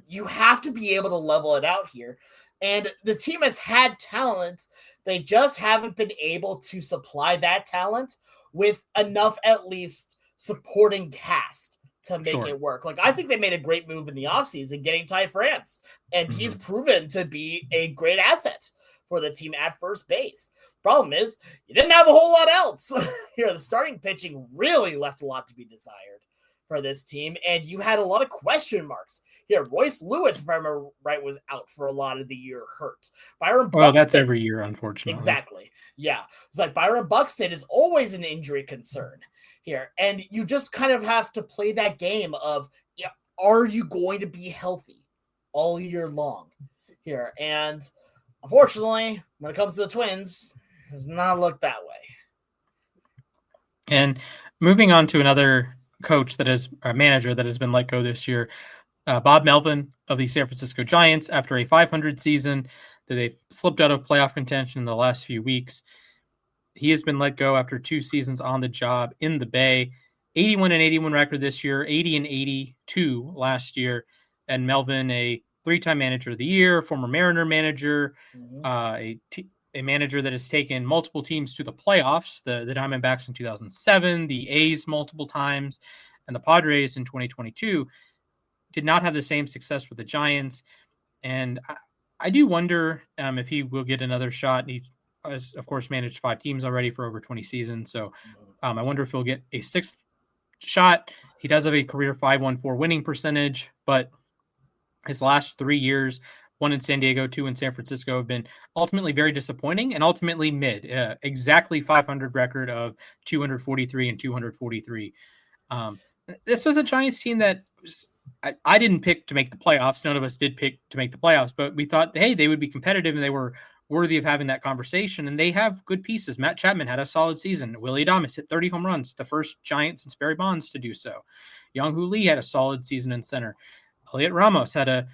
You have to be able to level it out here. And the team has had talent. They just haven't been able to supply that talent with enough, at least, supporting cast to make it work. Like, I think they made a great move in the offseason getting Ty France. And he's proven to be a great asset for the team at first base. Problem is, you didn't have a whole lot else. Here, the starting pitching really left a lot to be desired for this team, and you had a lot of question marks. Here, Royce Lewis, if I remember right, was out for a lot of the year hurt. Byron Buxton, that's every year, unfortunately. Exactly. Yeah. It's like Byron Buxton is always an injury concern here, and you just kind of have to play that game of, are you going to be healthy all year long here? And unfortunately, when it comes to the Twins, it does not look that way. And moving on to another coach that is a manager that has been let go this year, Bob Melvin of the San Francisco Giants, after a 500 season that they slipped out of playoff contention in the last few weeks. He has been let go after 2 seasons on the job in the Bay. 81-81 record this year, 80-82 last year. And Melvin, a 3-time manager of the year, former Mariner manager, a manager that has taken multiple teams to the playoffs, the Diamondbacks in 2007, the A's multiple times, and the Padres in 2022, did not have the same success with the Giants. And I do wonder if he will get another shot. He has, of course, managed 5 teams already for over 20 seasons. So I wonder if he'll get a 6th shot. He does have a career .514 winning percentage, but his last 3 years, 1 in San Diego, 2 in San Francisco, have been ultimately very disappointing and ultimately mid. Exactly 500 record of 243 and 243. This was a Giants team that I didn't pick to make the playoffs. None of us did pick to make the playoffs, but we thought, hey, they would be competitive and they were worthy of having that conversation. And they have good pieces. Matt Chapman had a solid season. Willie Adames hit 30 home runs, the first Giant since Barry Bonds to do so. Young-Hoo Lee had a solid season in center. Elliot Ramos had a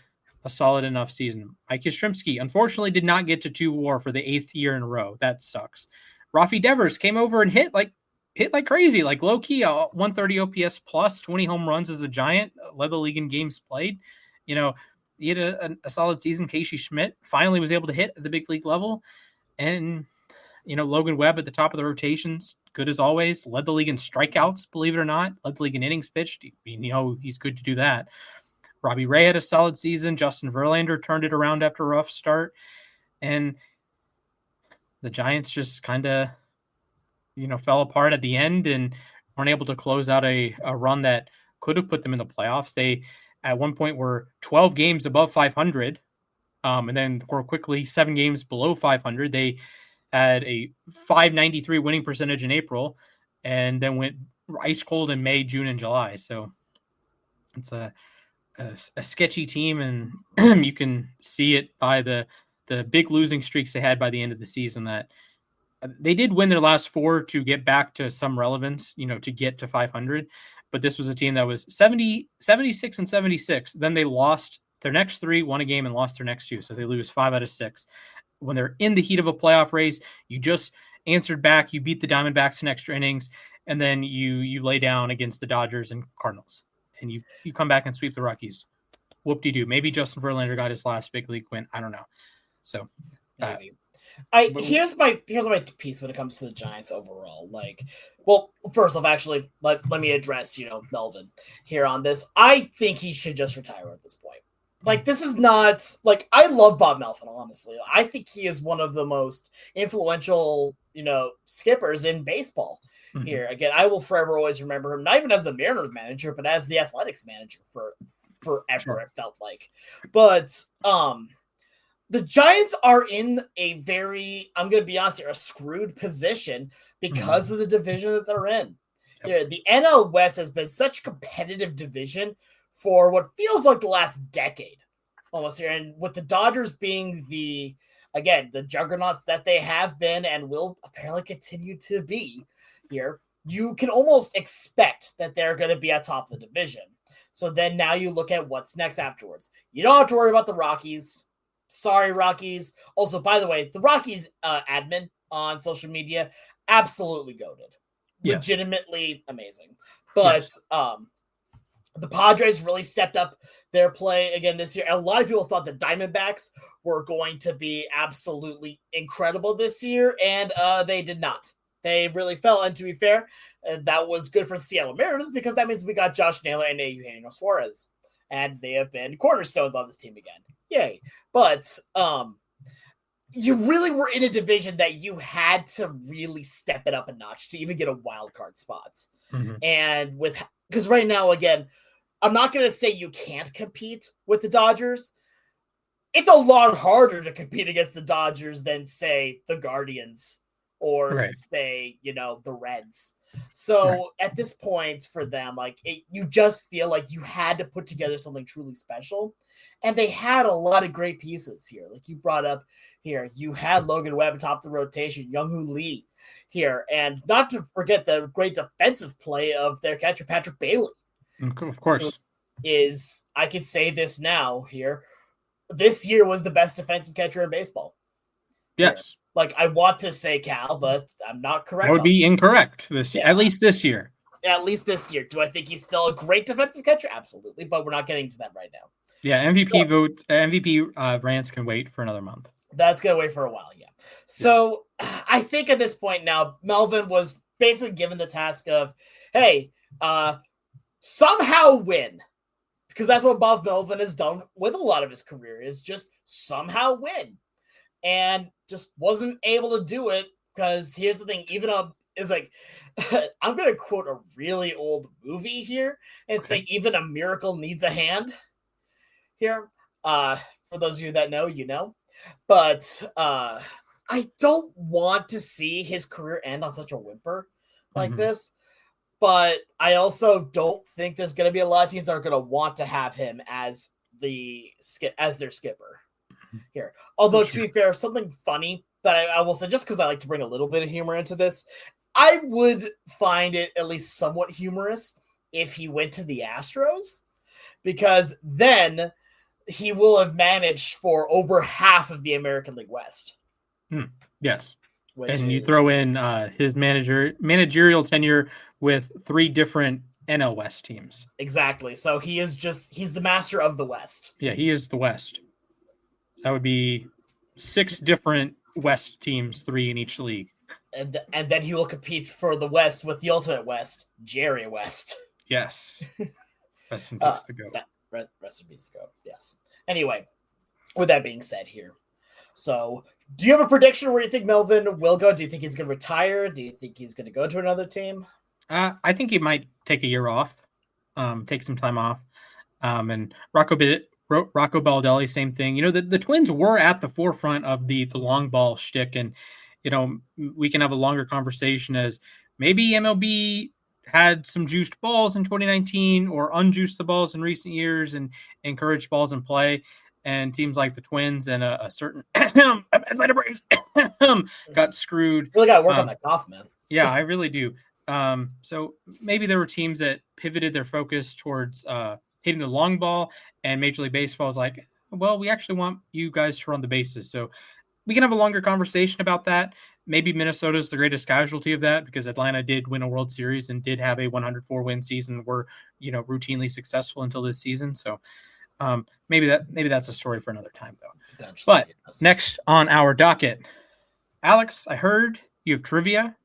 solid enough season. Mike Yastrzemski, unfortunately, did not get to 2 WAR for the 8th year in a row. That sucks. Rafi Devers came over and hit like crazy, like low key, 130 OPS plus, 20 home runs as a Giant, led the league in games played. He had a solid season. Casey Schmidt finally was able to hit at the big league level. And Logan Webb at the top of the rotations, good as always. Led the league in strikeouts, believe it or not. Led the league in innings pitched. He's good to do that. Robbie Ray had a solid season. Justin Verlander turned it around after a rough start. And the Giants just kind of, fell apart at the end and weren't able to close out a run that could have put them in the playoffs. They, at one point, were 12 games above 500. And then were quickly 7 games below 500. They had a 593 winning percentage in April and then went ice cold in May, June, and July. So it's a sketchy team, and you can see it by the big losing streaks they had by the end of the season, that they did win their last 4 to get back to some relevance, to get to 500. But this was a team that was 70, 76, and 76. Then they lost their next 3, won a game, and lost their next 2. So they lose 5 out of 6. When they're in the heat of a playoff race, you just answered back. You beat the Diamondbacks in extra innings, and then you lay down against the Dodgers and Cardinals. And you come back and sweep the Rockies. Whoop-de-doo. Maybe Justin Verlander got his last big league win. I don't know. So maybe. Here's my piece when it comes to the Giants overall. First off, actually, let me address, Melvin here on this. I think he should just retire at this point. This is not, I love Bob Melvin, honestly. I think he is one of the most influential, skippers in baseball here. Again, I will forever always remember him, not even as the Mariners manager, but as the Athletics manager forever, it felt like. But the Giants are in a very, I'm going to be honest here, a screwed position because of the division that they're in. Yep. The NL West has been such a competitive division for what feels like the last decade almost here. And with the Dodgers being the juggernauts that they have been and will apparently continue to be here, you can almost expect that they're going to be at top of the division. So then now you look at what's next afterwards. You don't have to worry about the Rockies. Sorry, Rockies. Also, by the way, the Rockies admin on social media, absolutely goated. Yes. Legitimately amazing. But the Padres really stepped up their play again this year. A lot of people thought the Diamondbacks were going to be absolutely incredible this year, and they did not. They really fell. And to be fair, that was good for the Seattle Mariners because that means we got Josh Naylor and Eugenio Suarez, and they have been cornerstones on this team again. Yay. But you really were in a division that you had to really step it up a notch to even get a wild card spot. And because right now, again, I'm not going to say you can't compete with the Dodgers. It's a lot harder to compete against the Dodgers than, say, the Guardians or say, the Reds. So at this point for them, you just feel like you had to put together something truly special. And they had a lot of great pieces here. Like you brought up here, you had Logan Webb atop the rotation, Young-Hoo Lee here. And not to forget the great defensive play of their catcher, Patrick Bailey. Of course. I could say this now here. This year was the best defensive catcher in baseball. Yes. Here. I want to say Cal, but I'm not correct. That would be incorrect this year, at least this year. At least this year. Do I think he's still a great defensive catcher? Absolutely, but we're not getting to that right now. Yeah, MVP rants can wait for another month. That's going to wait for a while, yeah. So I think at this point now, Melvin was basically given the task of, hey, somehow win. Because that's what Bob Melvin has done with a lot of his career, is just somehow win. And just wasn't able to do it because here's the thing, I'm going to quote a really old movie here and say even a miracle needs a hand here. For those of you that know, you know. But I don't want to see his career end on such a whimper like this. But I also don't think there's going to be a lot of teams that are going to want to have him as their skipper here. Although, to be fair, something funny that I will say, just because I like to bring a little bit of humor into this, I would find it at least somewhat humorous if he went to the Astros, because then he will have managed for over half of the American League West. Yes. And you throw in his managerial tenure with 3 different NL West teams. Exactly. So he's the master of the West. Yeah, he is the West. That would be 6 different West teams, 3 in each league. And then he will compete for the West with the ultimate West, Jerry West. Yes. Rest in peace, the GOAT. Rest in peace, the GOAT. Yes. Anyway, with that being said here. So, do you have a prediction where you think Melvin will go? Do you think he's going to retire? Do you think he's going to go to another team? I think he might take a year off, take some time off. And Rocco Baldelli, same thing. You know, the Twins were at the forefront of the long ball shtick, and you know, we can have a longer conversation as maybe MLB had some juiced balls in 2019 or unjuiced the balls in recent years and encouraged balls in play. And teams like the Twins and a certain Atlanta Braves got screwed. Really got to work on that cough, man. Yeah, I really do. So maybe there were teams that pivoted their focus towards hitting the long ball, and Major League Baseball is like, well, we actually want you guys to run the bases. So we can have a longer conversation about that. Maybe Minnesota is the greatest casualty of that because Atlanta did win a World Series and did have a 104-win season. Were, you know, routinely successful until this season. So maybe that's a story for another time, though. But yes. Next on our docket, Alex, I heard you have trivia.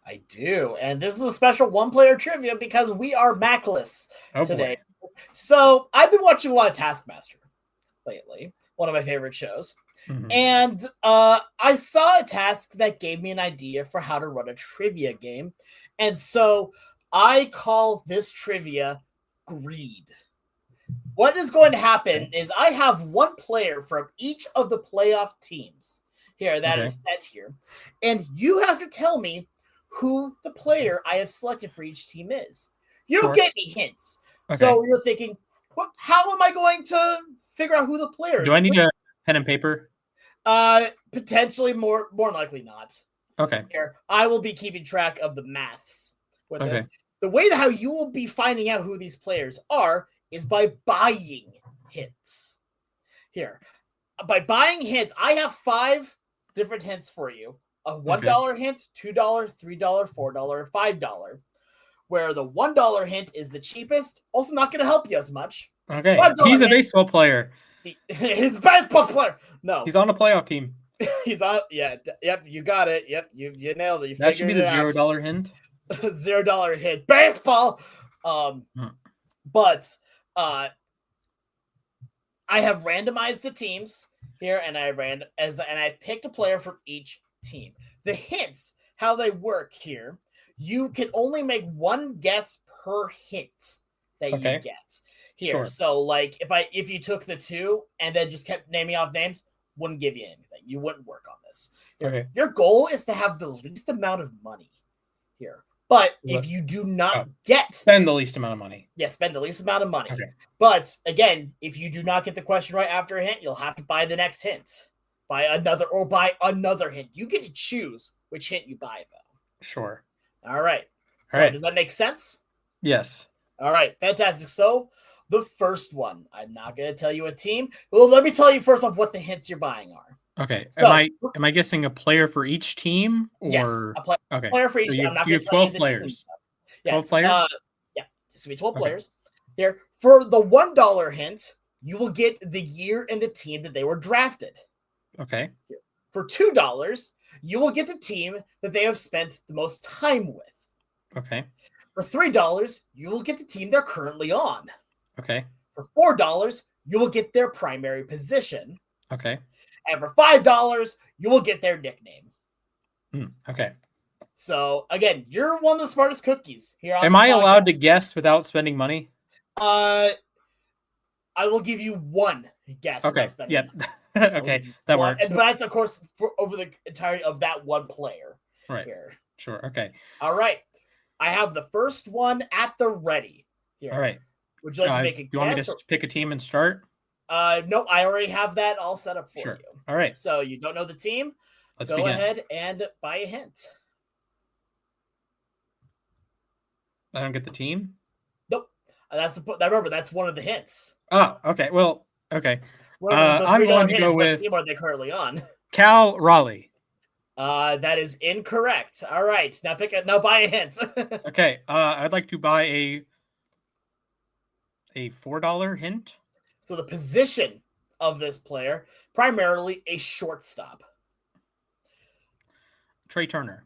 I do, and this is a special one-player trivia because we are Macless today. Boy. So I've been watching a lot of Taskmaster lately, one of my favorite shows. Mm-hmm. And I saw a task that gave me an idea for how to run a trivia game. And so I call this trivia Greed. What is going to happen is I have one player from each of the playoff teams here that is set here. And you have to tell me who the player I have selected for each team is. You don't get any hints. Okay. So you're thinking, how am I going to figure out who the player is? Do I need a pen and paper? Potentially more likely not. Okay. Here, I will be keeping track of the maths with this. The way that how you will be finding out who these players are is by buying hints. Here, by buying hints, I have 5 different hints for you. A $1 hint, $2, $3, $4, and $5. Where the $1 hint is the cheapest, also not going to help you as much. Okay, he's a baseball player. He's a baseball player. No, he's on a playoff team. He's on. Yeah. Yep. You got it. Yep. You nailed it. That should be the $0 hint. $0 hint. Baseball. But I have randomized the teams here, and I picked a player from each team. The hints, how they work here. You can only make one guess per hint that you get here. Sure. So, like, if you took the 2 and then just kept naming off names, wouldn't give you anything. You wouldn't work on this. Your goal is to have the least amount of money here. But if you do not spend the least amount of money. Yeah, spend the least amount of money. Okay. But again, if you do not get the question right after a hint, you'll have to buy the next hint. Buy another hint. You get to choose which hint you buy, though. Sure. All right. So does that make sense? Yes. All right. Fantastic. So the first one, I'm not going to tell you a team. Well, let me tell you first off what the hints you're buying are. Okay. So, am I guessing a player for each team? Or... Yes. Player for each team. I'm not going to tell you 12 players. Yeah, 12 players? Yeah. It's going to be 12 players. Here. For the $1 hint, you will get the year and the team that they were drafted. Okay. For $2, you will get the team that they have spent the most time with. Okay. For $3, you will get the team they're currently on. Okay. For $4, you will get their primary position. Okay. And for $5, you will get their nickname. Okay. So, again, you're one of the smartest cookies here. Am I allowed to guess without spending money? I will give you one guess. Okay. Yep. Okay. That works. And that's, of course, for over the entirety of that one player. Right. Here. Sure. Okay. All right. I have the first one at the ready here. All right. Would you like to make a guess? You want me to pick a team and start? No, I already have that all set up for you. All right. So you don't know the team? Let's go begin. ahead and buy a hint. I don't get the team? Nope. Remember, that's one of the hints. Oh, okay. Well, okay. I'm going to go with... What team are they currently on? Cal Raleigh. That is incorrect. All right. Now buy a hint. Okay. I'd like to buy a $4 hint. So the position of this player, primarily a shortstop. Trey Turner.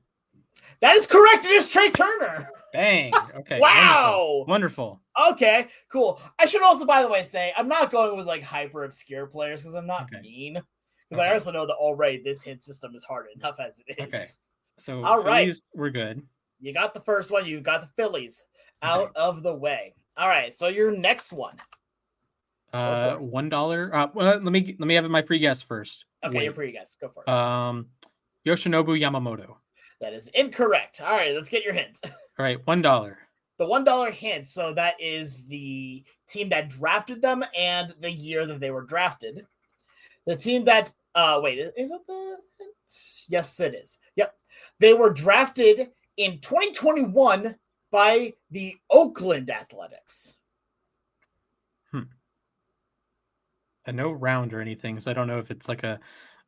That is correct. It is Trey Turner. Bang. Okay. Wow. Wonderful. Okay, cool. I should also, by the way, say I'm not going with like hyper obscure players because I'm not mean. Because I also know that already this hint system is hard enough as it is. Okay. So all Phillies, right, we're good. You got the first one. You got the Phillies out of the way. All right. So your next one. $1. Well, let me have my pre-guess first. Okay, your pre-guess. Go for it. Yoshinobu Yamamoto. That is incorrect. All right, let's get your hint. All right, $1. The $1 hint. So that is the team that drafted them and the year that they were drafted. The team that wait, is it the hint? Yes, it is. Yep. They were drafted in 2021 by the Oakland Athletics. And no round or anything, so I don't know if it's like a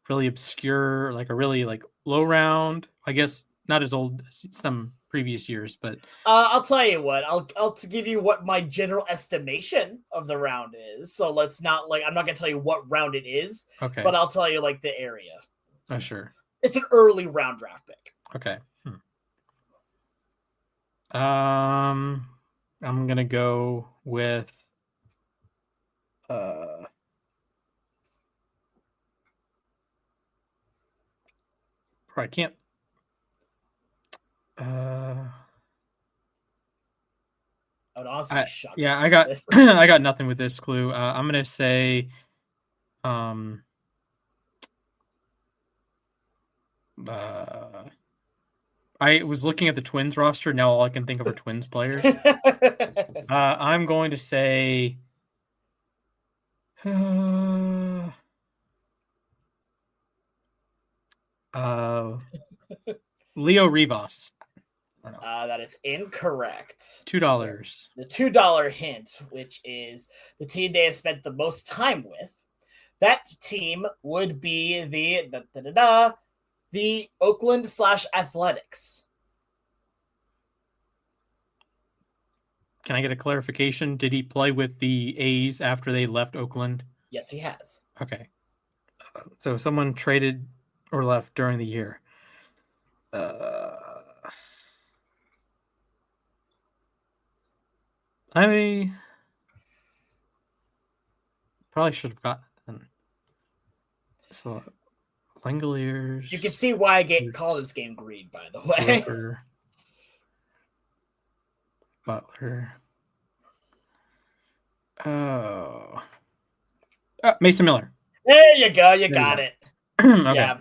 really obscure, like a really like low round. I guess not as old as some previous years, but I'll tell you what. I'll give you what my general estimation of the round is. So let's not like I'm not gonna tell you what round it is. Okay. But I'll tell you like the area. Oh, sure. It's an early round draft pick. Okay. I'm gonna go with I can't. I would honestly be shocked. Yeah, I got I got nothing with this clue. I'm gonna say, I was looking at the Twins roster. Now all I can think of are Twins players. I'm going to say, Leo Rivas. That is incorrect. $2. The $2 hint, which is the team they have spent the most time with. That team would be the Oakland/Athletics. Can I get a clarification? Did he play with the A's after they left Oakland? Yes, he has. Okay. So someone traded or left during the year. I probably should have gotten. So, Langoliers. You can see why I call this game greed, by the way. Butler. Oh. Mason Miller. There you go. You got it. Okay. Yeah.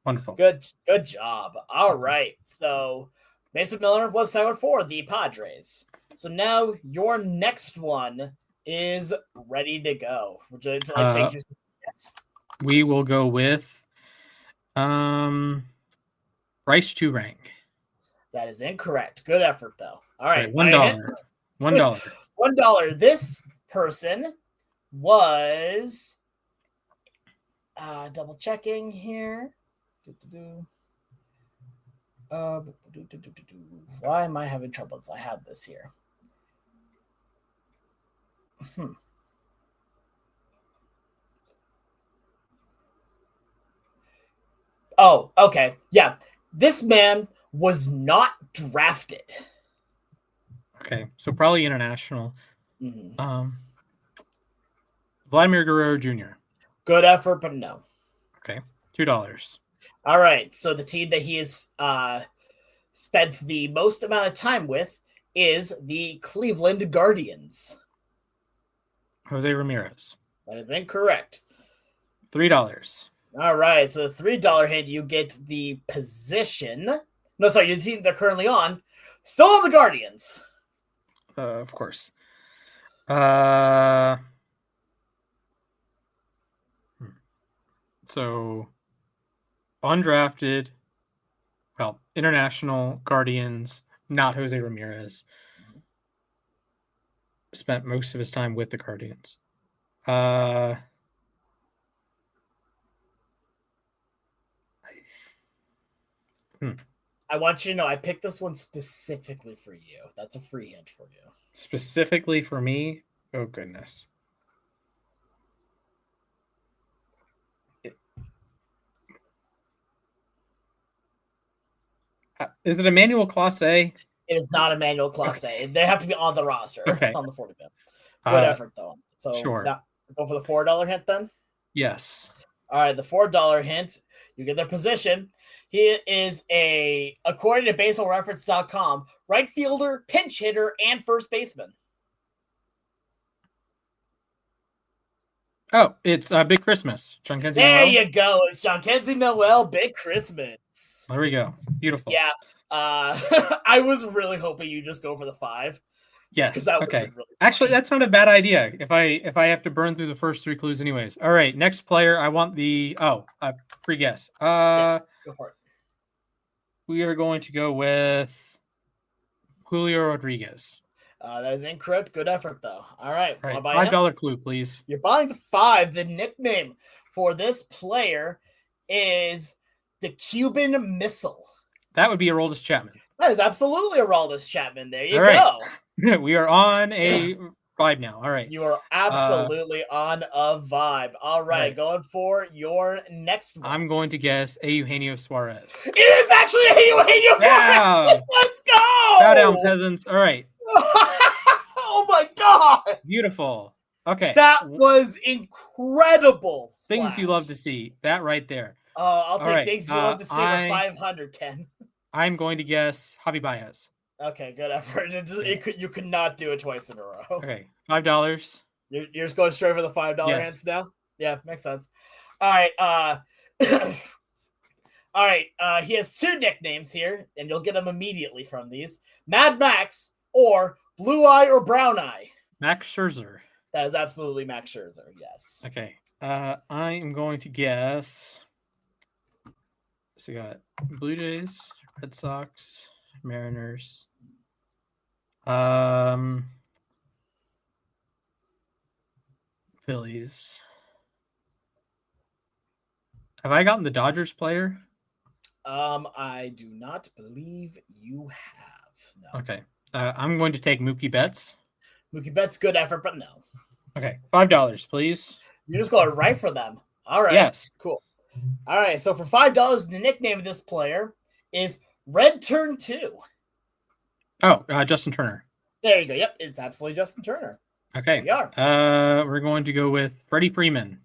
Wonderful. Good job. All right. So Mason Miller was signed for the Padres. So now your next one is ready to go. Would you like to take your guess? We will go with Bryce Turang. That is incorrect. Good effort, though. All right. $1. $1. $1. This person was double checking here. Why am I having trouble? I had this here. Oh, okay. Yeah. This man was not drafted. Okay. So probably international. Mm-hmm. Vladimir Guerrero Jr. Good effort, but no. Okay. $2. All right. So the team that he has spent the most amount of time with is the Cleveland Guardians. Jose Ramirez. That is incorrect. $3. All right. So the $3 hit, you get the position. No, sorry, the team they're currently on. Still on the Guardians. Of course. So undrafted, well, international Guardians, not Jose Ramirez. Spent most of his time with the Guardians. I want you to know I picked this one specifically for you. That's a free hint for you. Specifically for me? Oh, goodness. Is it a manual Class A? It is not a manual Class A. They have to be on the roster Okay. on the 40-man. Good effort, though. So sure. Go for the $4 hint then? Yes. All right, the $4 hint. You get their position. He is according to baseballreference.com, right fielder, pinch hitter, and first baseman. Oh, it's Big Christmas. John Kenzie There Noel. you go. It's John Kenzie Noel, Big Christmas. There we go. Beautiful. Yeah. I was really hoping you just go for the 5. Yes. That Okay. really Actually, that's not a bad idea. If I have to burn through the first 3 clues, anyways. All right. Next player. I want the free guess. go for it. We are going to go with Julio Rodriguez. That is incorrect. Good effort, though. All right. All right. $5 clue, please. You're buying the 5. The nickname for this player is the Cuban Missile. That would be Aroldis Chapman. That is absolutely Aroldis Chapman. There you All go. We are on a vibe now. All right. You are absolutely on a vibe. All right. Going for your next one. I'm going to guess Eugenio Suarez. It is actually Eugenio Suarez. Let's go. Bow down, peasants. All right. Oh my God. Beautiful. Okay. That was incredible. Things you love to see. That right there. I'll take things you love to see for 500, Ken. I'm going to guess Javi Baez. Okay, good effort. You could not do it twice in a row. Okay, $5. You're just going straight for the $5 hands now? Yeah, makes sense. All right. All right. He has 2 nicknames here, and you'll get them immediately from these: Mad Max or Blue Eye or Brown Eye. Max Scherzer. That is absolutely Max Scherzer. Yes. Okay. I am going to guess. So we got Blue Jays, Red Sox, Mariners. Phillies. Have I gotten the Dodgers player? I do not believe you have. No. Okay. I'm going to take Mookie Betts. Mookie Betts, good effort, but no. Okay. $5, please. You're just going right for them. All right. Yes. Cool. All right. So for $5, the nickname of this player is Red Turn 2. Oh, Justin Turner. There you go. Yep. It's absolutely Justin Turner. Okay. We are. We're going to go with Freddie Freeman.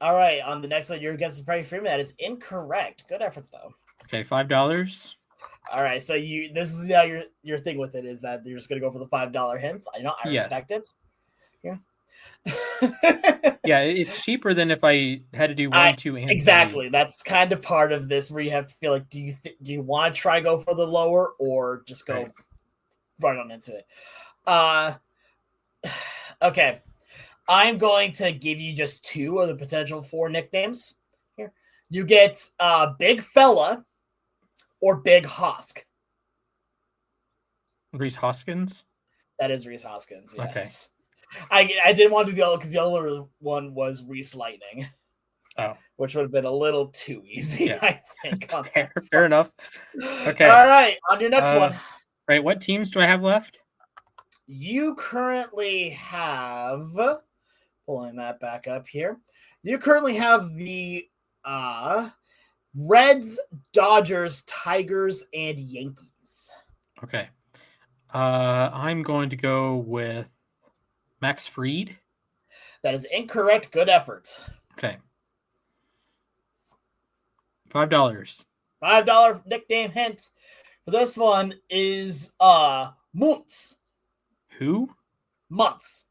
All right. On the next one, you're guessing Freddie Freeman. That is incorrect. Good effort, though. Okay. $5. All right. So this is now your thing with it is that you're just going to go for the $5 hints. I know. I respect it. Yeah. Yeah, it's cheaper than if I had to do 1, 2, and 3. Exactly. That's kind of part of this where you have to feel like, do you want to try go for the lower or just go right on into it? Okay. I'm going to give you just 2 of the potential 4 nicknames here. You get Big Fella or Big Hosk. Rhys Hoskins? That is Rhys Hoskins, yes. Okay. I didn't want to do the other because the other one was Rhys Lightning. Oh. Which would have been a little too easy, Yeah. I think. Fair enough. Okay. All right. On your next one. Right. What teams do I have left? You currently have, pulling that back up here, you currently have the Reds, Dodgers, Tigers, and Yankees. Okay. I'm going to go with Max Fried. That is incorrect. Good effort. Okay. $5. $5 nickname hint for this one is Muntz. Who? Muntz.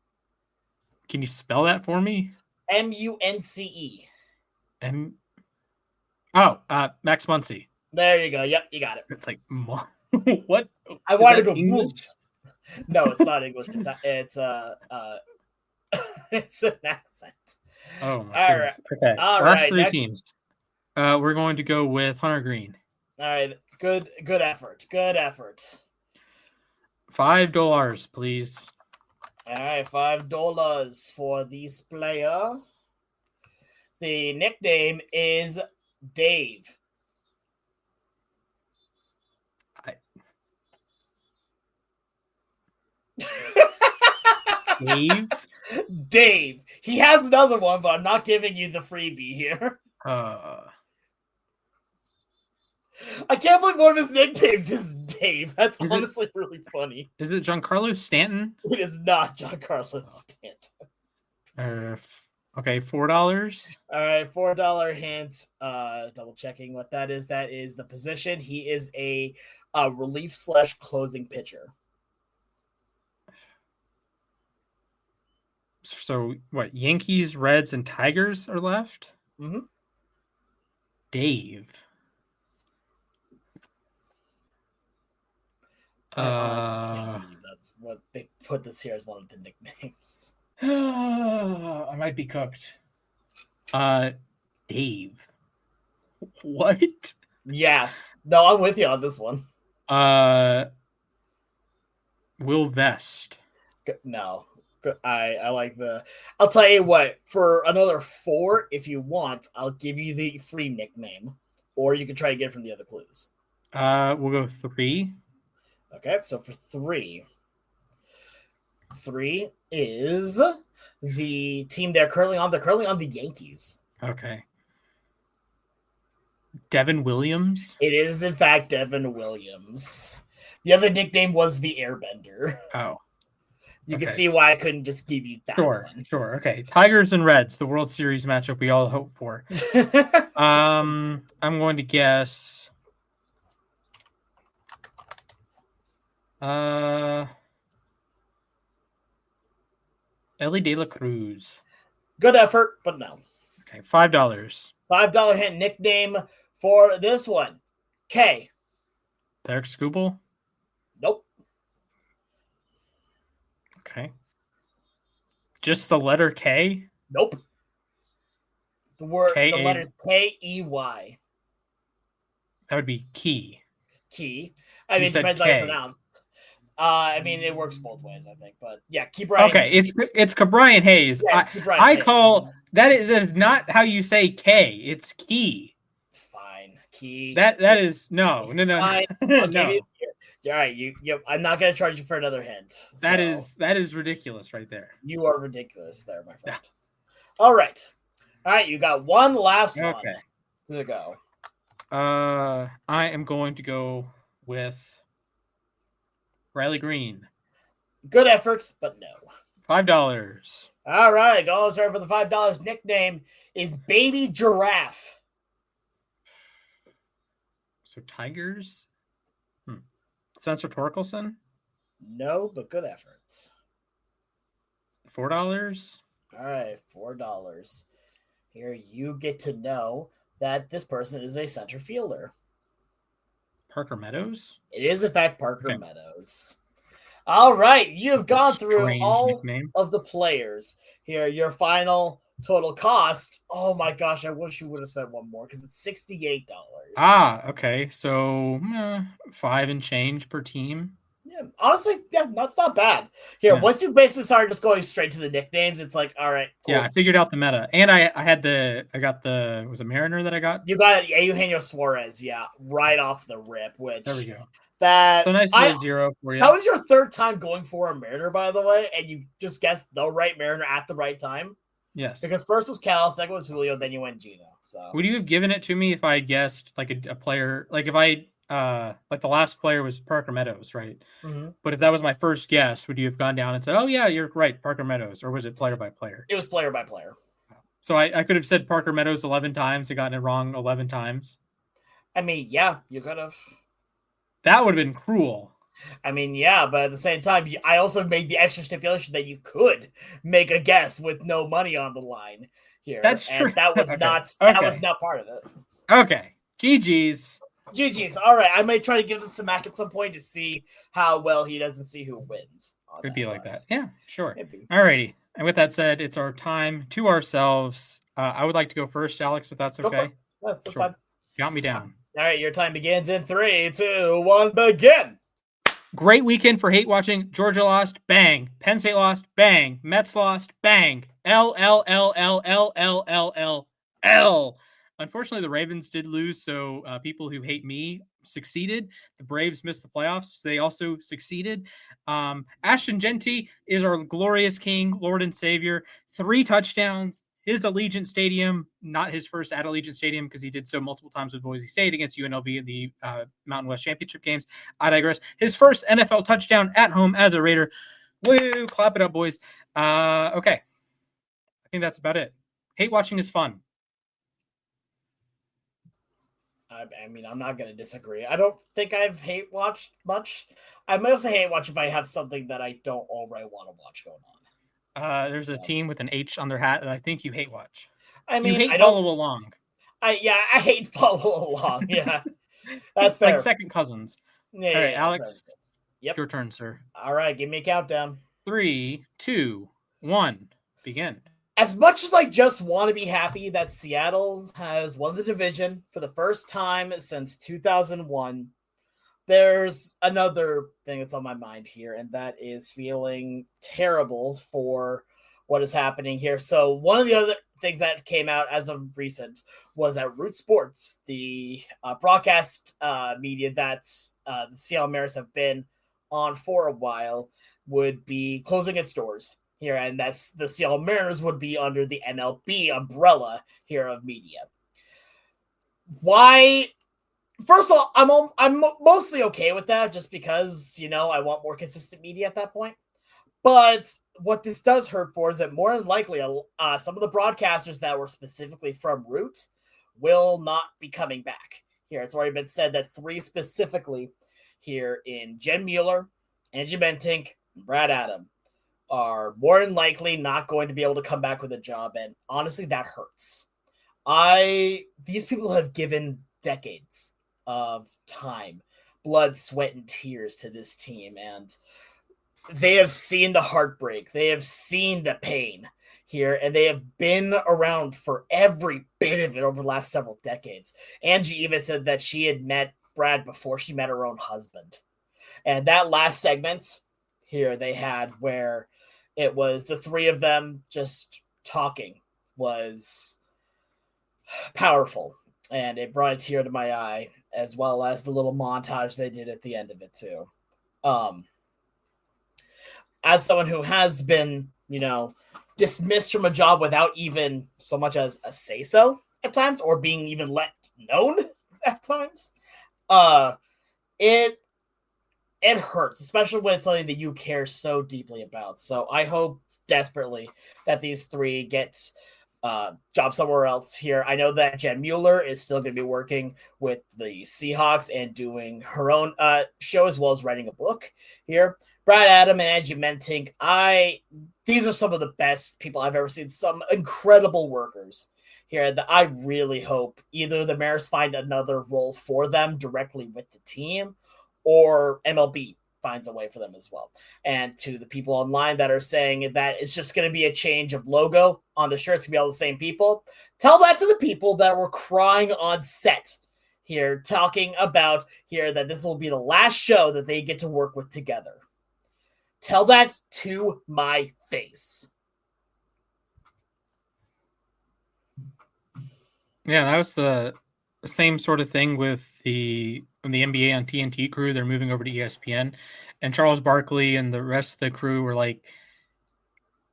Can you spell that for me? Munce. Max Muncy. There you go. Yep, you got it. It's like what? I wanted to go English? Muntz. No, it's not English. It's it's an accent. Oh my goodness. Right. Okay. All Last right, 3 next. teams. We're going to go with Hunter Green. All right. Good effort. Good effort. $5, please. All right, $5 for this player. The nickname is Dave. Dave? Dave. He has another one, but I'm not giving you the freebie here. I can't believe one of his nicknames is Dave. That's honestly really funny. Is it Giancarlo Stanton? It is not Giancarlo Stanton. Okay, $4. All right, $4 hint. Double checking what that is. That is the position. He is a relief / closing pitcher. So what? Yankees, Reds, and Tigers are left. Mm-hmm. Dave. I honestly can't believe that's what they put this here as one of the nicknames. I might be cooked. Dave. What? Yeah. No, I'm with you on this one. Will Vest. No. I like the... I'll tell you what. For another 4, if you want, I'll give you the free nickname. Or you can try to get it from the other clues. We'll go 3. Okay, so for 3 is the team they're currently on. They're currently on the Yankees. Okay. Devin Williams. It is, in fact, Devin Williams. The other nickname was the Airbender. Oh. You can see why I couldn't just give you that one. Sure. Okay. Tigers and Reds, the World Series matchup we all hope for. I'm going to guess. Ellie De La Cruz. Good effort, but no. Okay, $5. $5 hint nickname for this one. K. Derek Skubal. Nope. Okay. Just the letter K? Nope. The word, K-A- the letters K-E-Y. That would be key. Key. I mean, it depends how you pronounce. I mean, it works both ways, I think. But yeah, keep Brian. Okay, it's Brian Hayes. Yeah, I call that is not how you say K. It's key. Fine, key. That is no. Fine. No. All right, I'm not gonna charge you for another hint. That is ridiculous, right there. You are ridiculous, there, my friend. Yeah. All right, you got one last one to go. I am going to go with Riley Green. Good effort, but no. $5. All right, going for the $5 nickname is Baby Giraffe. So Tigers? Spencer Torkelson? No, but good effort. $4? All right, $4. Here you get to know that this person is a center fielder. Parker Meadows? It is, in fact, Parker Meadows. All right, you've gone through all of the players. Here, your final total cost. Oh my gosh, I wish you would have spent one more because it's $68. Okay. So 5 and change per team. Yeah, honestly, that's not bad. Here, once you basically started just going straight to the nicknames, it's like, all right, cool. Yeah, I figured out the meta, and I got the was it Mariner that I got? You got Eugenio Suarez, right off the rip. Which there we go. That so nice to get 0 for you. That was your third time going for a Mariner, by the way, and you just guessed the right Mariner at the right time. Yes, because first was Cal, second was Julio, then you went Gino. So would you have given it to me if I guessed like a player, like if I like the last player was Parker Meadows, right? Mm-hmm. But if that was my first guess, would you have gone down and said, "Oh yeah, you're right, Parker Meadows," or was it player by player? It was player by player. So I could have said Parker Meadows 11 times and gotten it wrong 11 times. I mean, yeah, you could have. That would have been cruel. I mean, yeah, but at the same time, I also made the extra stipulation that you could make a guess with no money on the line here. That's true. And that was that was not part of it. Okay. GG's. GG's. All right. I might try to give this to Mac at some point to see how well he doesn't see who wins. Could be like that. Yeah, sure. All righty. And with that said, it's our time to ourselves. I would like to go first, Alex, if that's okay. That's fine. Count me down. All right. Your time begins in 3, 2, 1, begin. Great weekend for hate watching. Georgia lost, bang. Penn State lost, bang. Mets lost, bang. L. Unfortunately, the Ravens did lose, so people who hate me succeeded. The Braves missed the playoffs, so they also succeeded. Ashton Genty is our glorious king, Lord and Savior. 3 touchdowns, his Allegiant Stadium, not his first at Allegiant Stadium because he did so multiple times with Boise State against UNLV in the Mountain West Championship games. I digress. His first NFL touchdown at home as a Raider. Woo! Clap it up, boys. Okay. I think that's about it. Hate watching is fun. I mean, I'm not going to disagree. I don't think I've hate watched much. I mostly hate watch if I have something that I don't already want to watch going on. There's a team with an H on their hat that I think you hate watch. I mean, you hate follow along. I hate follow along. Yeah, that's like second cousins. Yeah, all right, Alex. Yep. Your turn, sir. All right, give me a countdown. 3, 2, 1, begin. As much as I just want to be happy that Seattle has won the division for the first time since 2001, there's another thing that's on my mind here, and that is feeling terrible for what is happening here. So one of the other things that came out as of recent was that Root Sports, the broadcast media that the Seattle Mariners have been on for a while, would be closing its doors here, and that's the Seattle Mariners would be under the MLB umbrella here of media. Why? First of all, I'm mostly okay with that, just because, you know, I want more consistent media at that point. But what this does hurt for is that more than likely some of the broadcasters that were specifically from Root will not be coming back here. It's already been said that 3 specifically here in Jen Mueller, Angie Mentink, and Brad Adam are more than likely not going to be able to come back with a job. And honestly, that hurts. These people have given decades of time, blood, sweat, and tears to this team. And they have seen the heartbreak. They have seen the pain here, and they have been around for every bit of it over the last several decades. Angie even said that she had met Brad before she met her own husband. And that last segment here they had where it was the 3 of them just talking was powerful. And it brought a tear to my eye, as well as the little montage they did at the end of it too. As someone who has been, you know, dismissed from a job without even so much as a say-so at times, or being even let known at times, it hurts, especially when it's something that you care so deeply about. So I hope desperately that these 3 get jobs somewhere else here. I know that Jen Mueller is still going to be working with the Seahawks and doing her own show, as well as writing a book here. Brad Adam and Angie Mentink, these are some of the best people I've ever seen. Some incredible workers here that I really hope either the Mariners find another role for them directly with the team, or MLB finds a way for them as well. And to the people online that are saying that it's just going to be a change of logo on the shirts, to be all the same people, tell that to the people that were crying on set here, talking about here that this will be the last show that they get to work with together. Tell that to my face. Yeah, that was the same sort of thing with the NBA on TNT crew. They're moving over to ESPN, and Charles Barkley and the rest of the crew were like,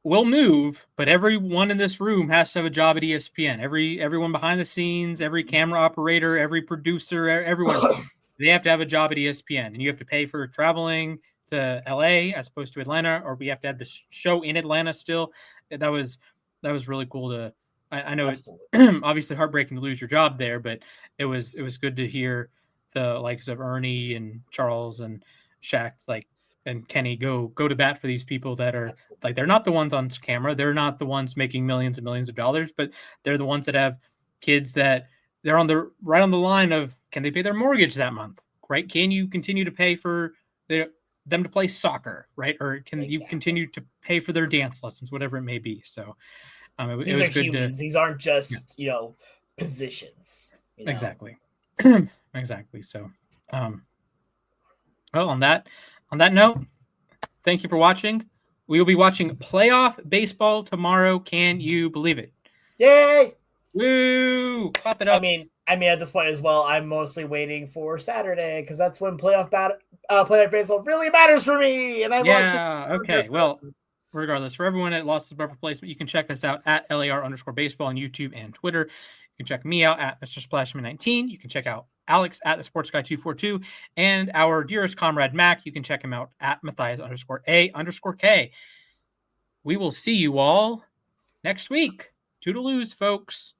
we'll move, but everyone in this room has to have a job at ESPN. Everyone behind the scenes, every camera operator, every producer, everyone, they have to have a job at ESPN, and you have to pay for traveling to LA as opposed to Atlanta, or we have to have the show in Atlanta still. That was really cool to, I know Absolutely. It's obviously heartbreaking to lose your job there, but it was good to hear the likes of Ernie and Charles and Shaq, and Kenny go to bat for these people that are Absolutely. they're not the ones on camera. They're not the ones making millions and millions of dollars, but they're the ones that have kids that they're right on the line of, can they pay their mortgage that month? Right? Can you continue to pay for them to play soccer, right? Or can you continue to pay for their dance lessons, whatever it may be? So these are humans. These aren't just, positions. Exactly. Exactly. So, well, on that note, thank you for watching. We will be watching playoff baseball tomorrow. Can you believe it? Yay! Woo! Clap it up. I mean, at this point as well, I'm mostly waiting for Saturday, because that's when playoff baseball really matters for me. And okay. Well, regardless, for everyone at Losses Above Replacement, you can check us out at LAR_baseball on YouTube and Twitter. You can check me out at Mr. Splashman19. You can check out Alex at the Sports Guy 242, and our dearest comrade Mac. You can check him out at Mathias_A_K. We will see you all next week. Toodaloos, folks.